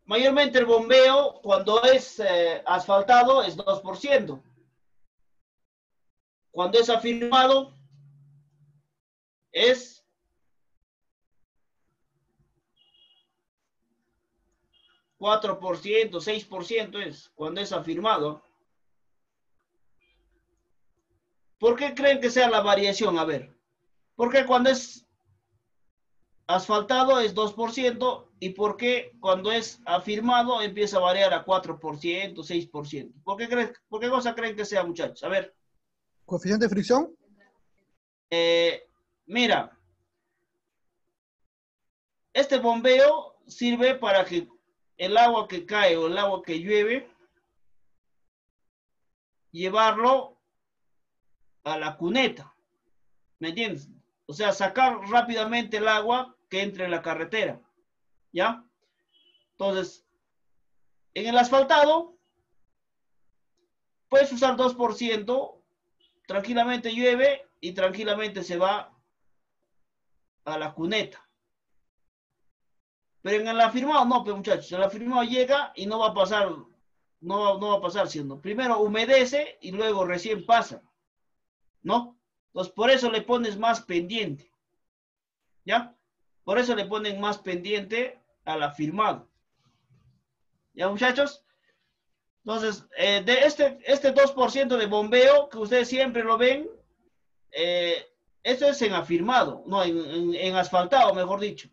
mayormente el bombeo, cuando es asfaltado, es 2%. Cuando es afirmado, es 4%, 6% es cuando es afirmado. ¿Por qué creen que sea la variación? A ver, ¿por qué cuando es asfaltado es 2%? ¿Y por qué cuando es afirmado empieza a variar a 4%, 6%? ¿Por qué cosa creen que sea, muchachos? A ver. ¿Coeficiente de fricción? Mira, este bombeo sirve para que el agua que cae o el agua que llueve, llevarlo a la cuneta. ¿Me entiendes? O sea, sacar rápidamente el agua que entre en la carretera. ¿Ya? Entonces, en el asfaltado, puedes usar 2%, tranquilamente llueve y tranquilamente se va a la cuneta. Pero en el afirmado no, pues muchachos, el afirmado llega y no va a pasar, no va a pasar siendo. Primero humedece y luego recién pasa, ¿no? Entonces por eso le pones más pendiente, ¿ya? Por eso le ponen más pendiente al afirmado. ¿Ya, muchachos? Entonces, de este 2% de bombeo que ustedes siempre lo ven, esto es en afirmado, no, en asfaltado, mejor dicho.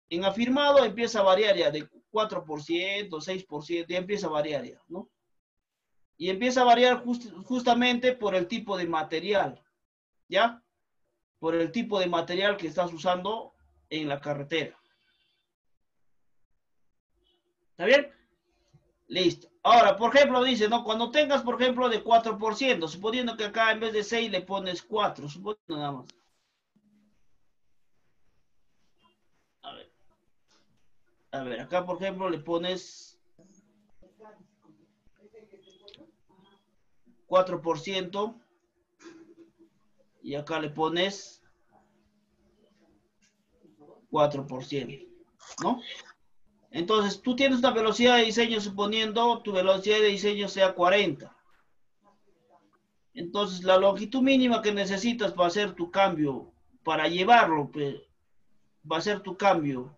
En afirmado empieza a variar ya de 4%, 6%, ya empieza a variar ya, ¿no? Y empieza a variar justamente por el tipo de material, ¿ya? Por el tipo de material que estás usando en la carretera. ¿Está bien? Listo. Ahora, por ejemplo, dice, ¿no? Cuando tengas, por ejemplo, de 4%, suponiendo que acá en vez de 6 le pones 4, suponiendo nada más. A ver, acá, por ejemplo, le pones 4% y acá le pones 4%, ¿no? Entonces, tú tienes una velocidad de diseño, suponiendo tu velocidad de diseño sea 40. Entonces, la longitud mínima que necesitas para hacer tu cambio, para llevarlo, pues, va a ser tu cambio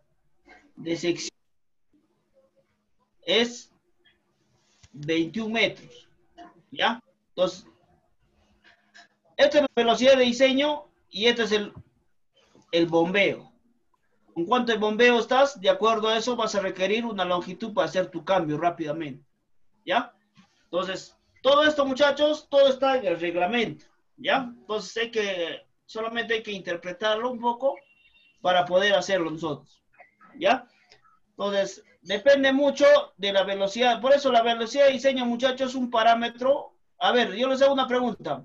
de sección, es 21 metros, ¿ya? Entonces, esta es la velocidad de diseño y este es el bombeo. En cuanto al bombeo estás, de acuerdo a eso, vas a requerir una longitud para hacer tu cambio rápidamente, ¿ya? Entonces, todo esto, muchachos, todo está en el reglamento, ¿ya? Entonces, solamente hay que interpretarlo un poco para poder hacerlo nosotros, ¿ya? Entonces, depende mucho de la velocidad. Por eso la velocidad de diseño, muchachos, es un parámetro. A ver, yo les hago una pregunta.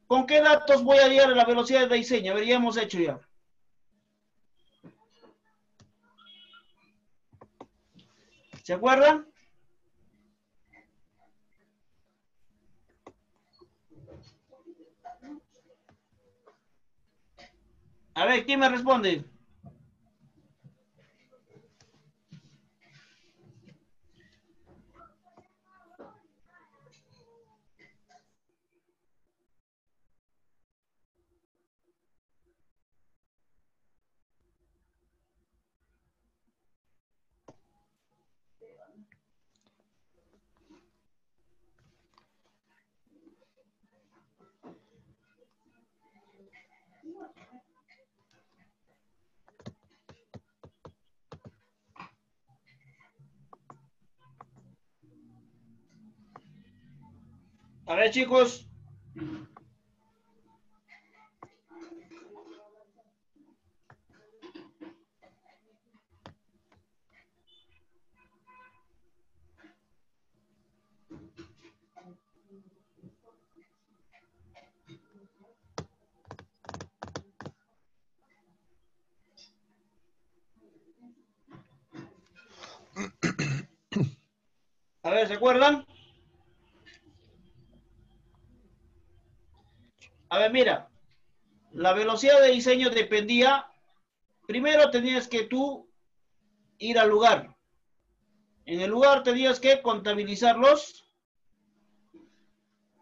¿Con qué datos voy a llegar a la velocidad de diseño? A ver, ya hemos hecho ya. ¿Se acuerdan? A ver, ¿quién me responde? A ver, chicos. A ver, ¿se acuerdan? A ver, mira. La velocidad de diseño dependía. Primero tenías que tú ir al lugar. En el lugar tenías que contabilizar los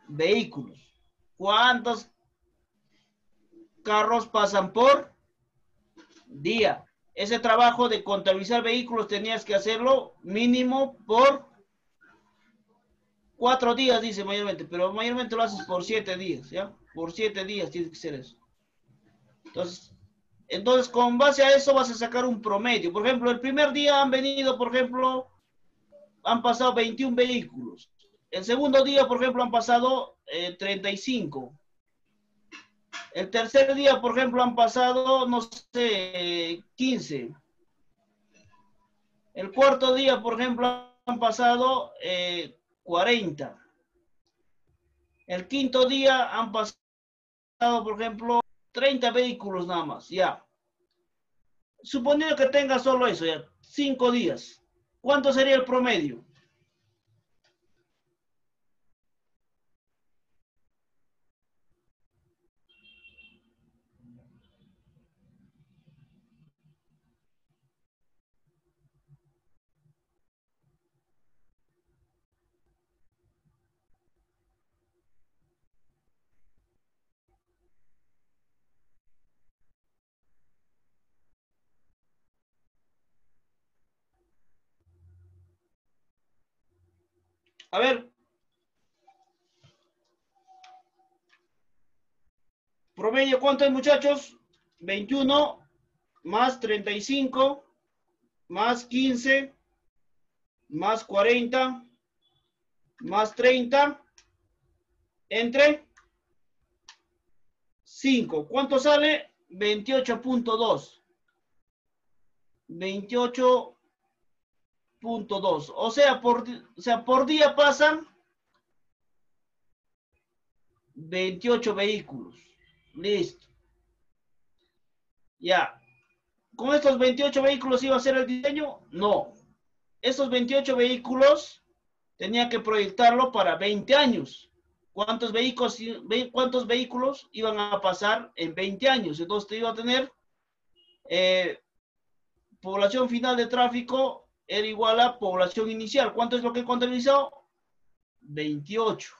vehículos. ¿Cuántos carros pasan por día? ese trabajo de contabilizar vehículos tenías que hacerlo mínimo por 4 días, dice mayormente, pero mayormente lo haces por 7 días, ¿ya? Por 7 días tienes que hacer eso. Entonces, con base a eso vas a sacar un promedio. Por ejemplo, el primer día han venido, por ejemplo, han pasado 21 vehículos. El segundo día, por ejemplo, han pasado 35. El tercer día, por ejemplo, han pasado, no sé, 15. El cuarto día, por ejemplo, han pasado 40. El quinto día han pasado, por ejemplo, 30 vehículos nada más, ya. Suponiendo que tengas solo eso, ya, 5 días. ¿Cuánto sería el promedio? A ver. Promedio, ¿cuánto es, muchachos? 21 más 35 más 15 más 40 más 30 entre 5. ¿Cuánto sale? 28.2. 28.2. O sea, por día pasan 28 vehículos. Listo. Ya. ¿Con estos 28 vehículos iba a ser el diseño? No. Estos 28 vehículos tenía que proyectarlo para 20 años. ¿Cuántos vehículos iban a pasar en 20 años? Entonces te iba a tener población final de tráfico era igual a población inicial. ¿Cuánto es lo que he contabilizado? 28.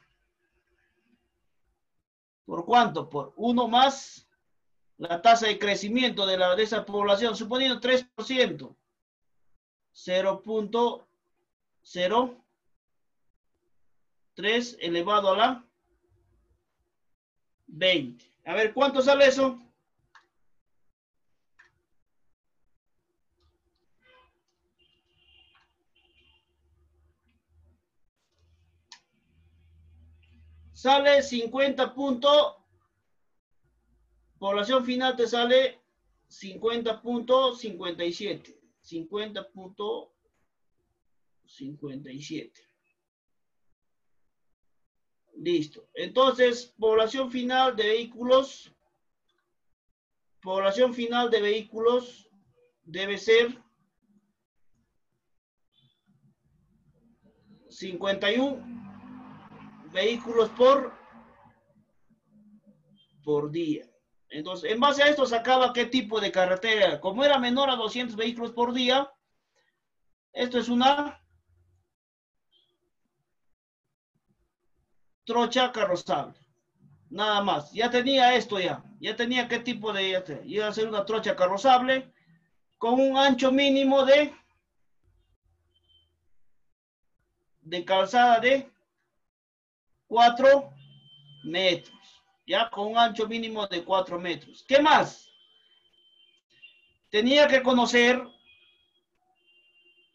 ¿Por cuánto? Por 1 más la tasa de crecimiento de esa población, suponiendo 3%. 0.03 elevado a la 20. A ver, ¿cuánto sale eso? Sale 50 puntos. Población final te sale 50.57. 50.57. Listo. Entonces, población final de vehículos debe ser 51 vehículos por día. Entonces, en base a esto sacaba qué tipo de carretera. Como era menor a 200 vehículos por día, esto es una trocha carrozable. Nada más. Ya tenía esto ya. Ya tenía qué tipo de... Iba a ser una trocha carrozable con un ancho mínimo de calzada de 4 metros. Ya con un ancho mínimo de 4 metros. ¿Qué más? Tenía que conocer,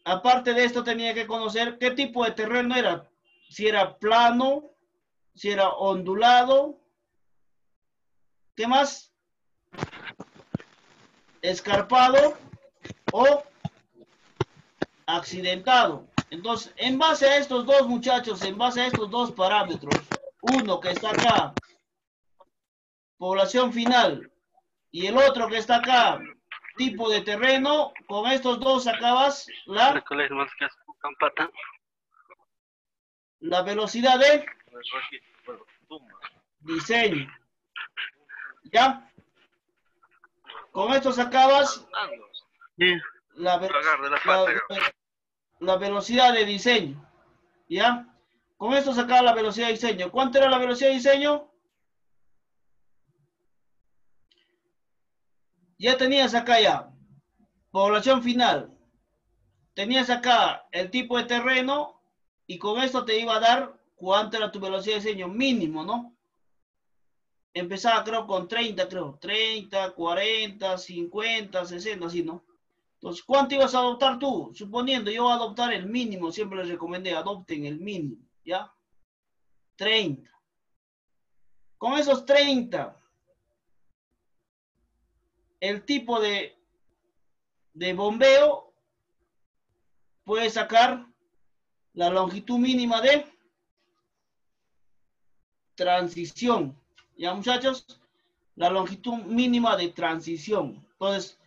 aparte de esto, tenía que conocer qué tipo de terreno era. Si era plano, si era ondulado. ¿Qué más? Escarpado o accidentado. Entonces, en base a estos dos, muchachos, en base a estos dos parámetros, uno que está acá, población final, y el otro que está acá, tipo de terreno, con estos dos sacabas la velocidad de diseño. ¿Ya? Con esto sacabas la velocidad de diseño. ¿Ya? Con esto sacaba la velocidad de diseño. ¿Cuánto era la velocidad de diseño? Ya tenías acá ya. Población final. Tenías acá el tipo de terreno y con esto te iba a dar cuánto era tu velocidad de diseño mínimo, ¿no? Empezaba creo con 30, creo. 30, 40, 50, 60, así, ¿no? Entonces, ¿cuánto ibas a adoptar tú? Suponiendo, yo voy a adoptar el mínimo, siempre les recomendé, adopten el mínimo, ¿ya? 30. Con esos 30, el tipo de bombeo puede sacar la longitud mínima de transición. ¿Ya, muchachos? La longitud mínima de transición. Entonces,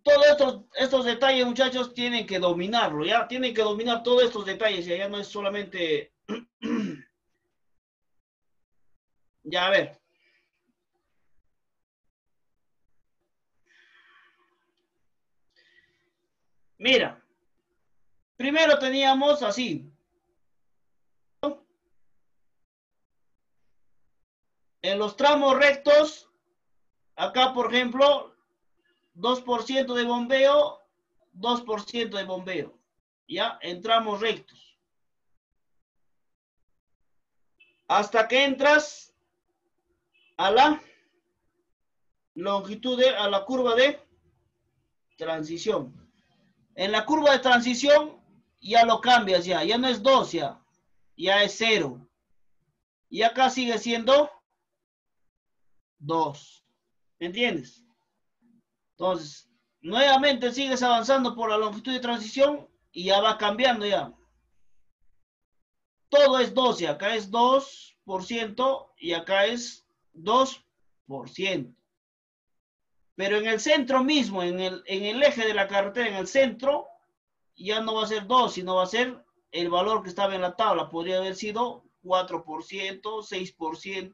todos estos detalles, muchachos, tienen que dominarlo, ¿ya? Tienen que dominar todos estos detalles, ya no es solamente... Ya, a ver. Mira. Primero teníamos así. En los tramos rectos, acá, por ejemplo, 2% de bombeo, 2% de bombeo. ¿Ya? En tramos rectos. Hasta que entras a la longitud a la curva de transición. En la curva de transición ya lo cambias ya no es 2 ya es 0. Y acá sigue siendo 2. ¿Me entiendes? Entonces, nuevamente sigues avanzando por la longitud de transición y ya va cambiando ya. Todo es 2 ya. Acá es 2% y acá es 2%. Pero en el centro mismo, en el eje de la carretera, en el centro, ya no va a ser 2, sino va a ser el valor que estaba en la tabla. Podría haber sido 4%, 6%,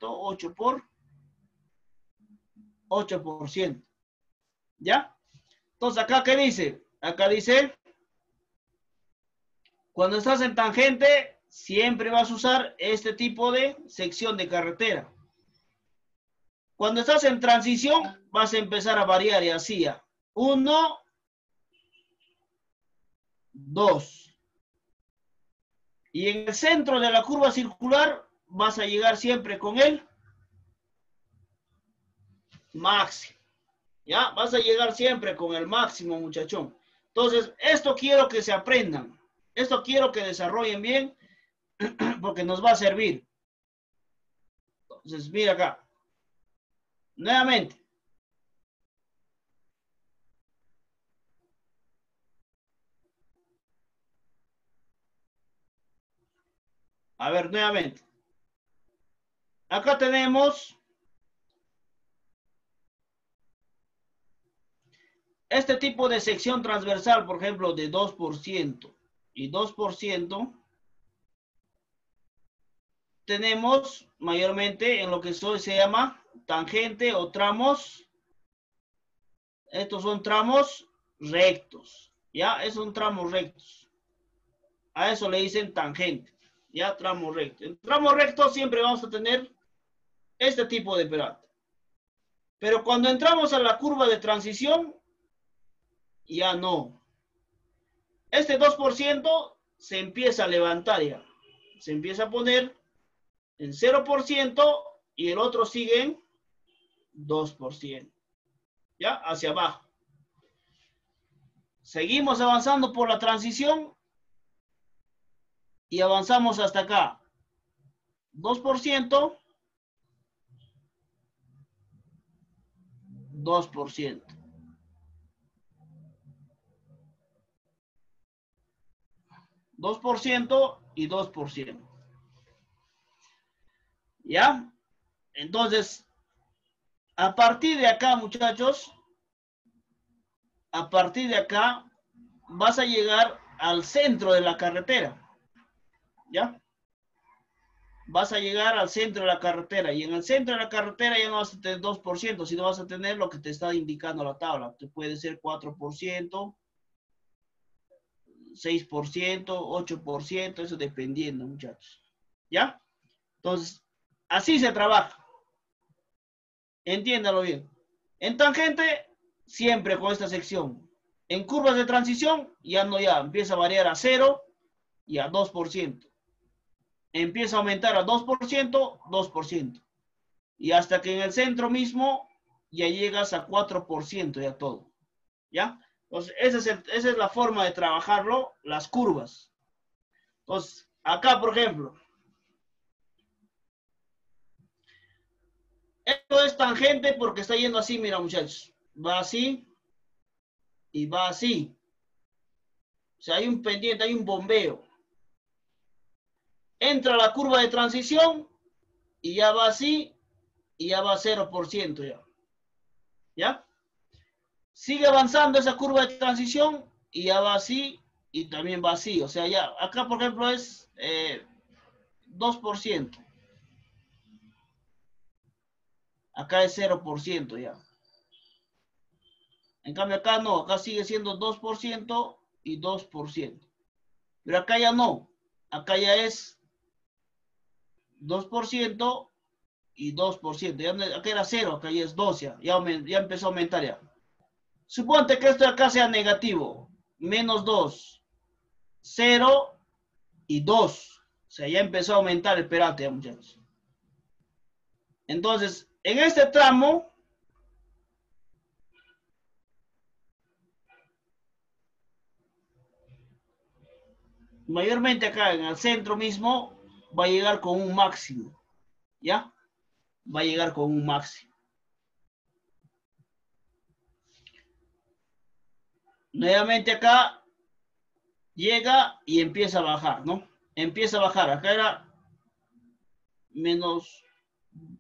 8%. ¿Ya? Entonces, ¿acá qué dice? Acá dice, cuando estás en tangente, siempre vas a usar este tipo de sección de carretera. Cuando estás en transición, vas a empezar a variar y así ya. 1, 2. Y en el centro de la curva circular vas a llegar siempre con el máximo. ¿Ya? Vas a llegar siempre con el máximo, muchachón. Entonces, esto quiero que se aprendan. Esto quiero que desarrollen bien porque nos va a servir. Entonces, mira acá. Nuevamente. A ver, nuevamente. Acá tenemos este tipo de sección transversal, por ejemplo, de 2% y 2%, tenemos mayormente en lo que se llama tangente o tramos. Estos son tramos rectos, ¿ya? Esos son tramos rectos. A eso le dicen tangente, ¿ya? Tramo recto. En tramo recto siempre vamos a tener este tipo de peralta. Pero cuando entramos a la curva de transición, ya no. Este 2% se empieza a levantar ya. Se empieza a poner en 0% y el otro sigue en 2%. ¿Ya? Hacia abajo. Seguimos avanzando por la transición y avanzamos hasta acá. 2%, 2%. $2 y 2%. ¿Ya? Entonces, a partir de acá, muchachos, a partir de acá, vas a llegar al centro de la carretera. ¿Ya? Vas a llegar al centro de la carretera. Y en el centro de la carretera ya no vas a tener 2%, sino vas a tener lo que te está indicando la tabla. Que puede ser 4%, 6%, 8%, eso dependiendo, muchachos. ¿Ya? Entonces, así se trabaja. Entiéndalo bien. En tangente, siempre con esta sección. En curvas de transición, ya no, ya empieza a variar a 0 y a 2%. Empieza a aumentar a 2%, 2%. Y hasta que en el centro mismo ya llegas a 4% ya todo. ¿Ya? Entonces, esa es la forma de trabajarlo, las curvas. Entonces, acá, por ejemplo, esto es tangente porque está yendo así, mira, muchachos. Va así y va así. O sea, hay un pendiente, hay un bombeo. Entra la curva de transición y ya va así y ya va a 0% ya. ¿Ya? Sigue avanzando esa curva de transición y ya va así y también va así. O sea, ya acá, por ejemplo, es 2%. Acá es 0% ya. En cambio acá no, acá sigue siendo 2% y 2%. Pero acá ya no. Acá ya es 2% y 2%. Ya no, acá era 0, acá ya es 2 ya. Ya empezó a aumentar ya. Suponte que esto de acá sea negativo. Menos 2. 0 y 2. O sea, ya empezó a aumentar el perate ya, muchachos. Entonces, en este tramo, mayormente acá en el centro mismo, va a llegar con un máximo. ¿Ya? Va a llegar con un máximo. Nuevamente acá, llega y empieza a bajar, ¿no? Empieza a bajar. Acá era menos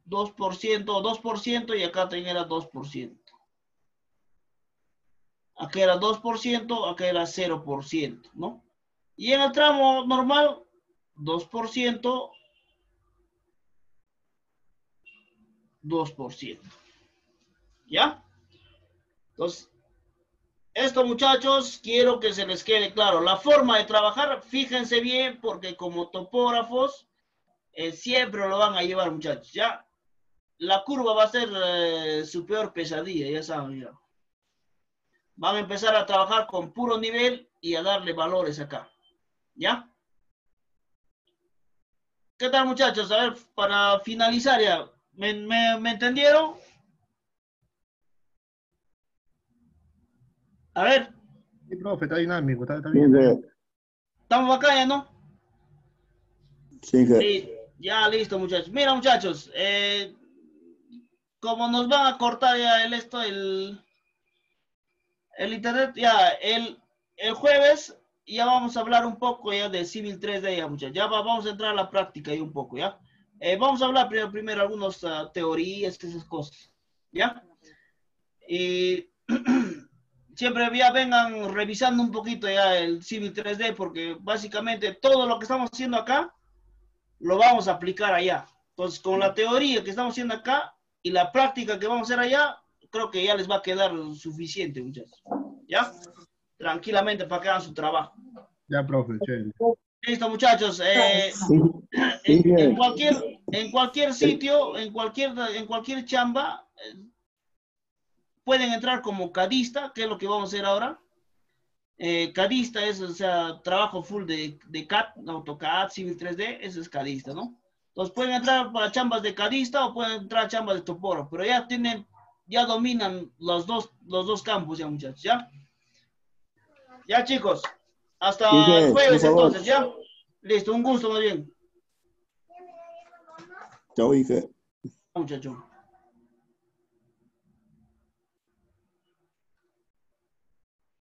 2% y acá también era 2%. Acá era 2%, acá era 0%, ¿no? Y en el tramo normal, 2%, 2%. ¿Ya? Entonces, esto, muchachos, quiero que se les quede claro. La forma de trabajar, fíjense bien, porque como topógrafos, siempre lo van a llevar, muchachos, ¿ya? La curva va a ser su peor pesadilla, ya saben, ya. Van a empezar a trabajar con puro nivel y a darle valores acá, ¿ya? ¿Qué tal, muchachos? A ver, para finalizar ya, ¿me entendieron? A ver. Sí, profe, está dinámico, está Sí, bien. que- ¿Estamos acá ya, no? sí, que- Sí, ya listo, muchachos. Mira, muchachos, como nos van a cortar ya el internet, ya el jueves ya vamos a hablar un poco ya de Civil 3D, ya, muchachos. Ya vamos a entrar a la práctica y un poco, ¿ya? Vamos a hablar primero algunas teorías, esas cosas, ¿ya? Y siempre ya vengan revisando un poquito ya el Civil 3D, porque básicamente todo lo que estamos haciendo acá lo vamos a aplicar allá. Entonces, con la teoría que estamos haciendo acá y la práctica que vamos a hacer allá, creo que ya les va a quedar suficiente, muchachos. ¿Ya? Tranquilamente para que hagan su trabajo. Ya, profe, chévere. Listo, muchachos. sí, que- En cualquier sitio, en cualquier chamba, pueden entrar como cadista, que es lo que vamos a hacer ahora. Cadista es, o sea, trabajo full de CAD, AutoCAD, Civil 3D, ese es cadista, ¿no? Entonces pueden entrar para chambas de cadista o pueden entrar a chambas de topógrafo, pero ya dominan los dos campos ya, muchachos, ¿ya? Ya, chicos, hasta Sí, que, el jueves por favor. entonces, ¿ya? Listo, un gusto, muy bien. Chao, Ike. Muchacho.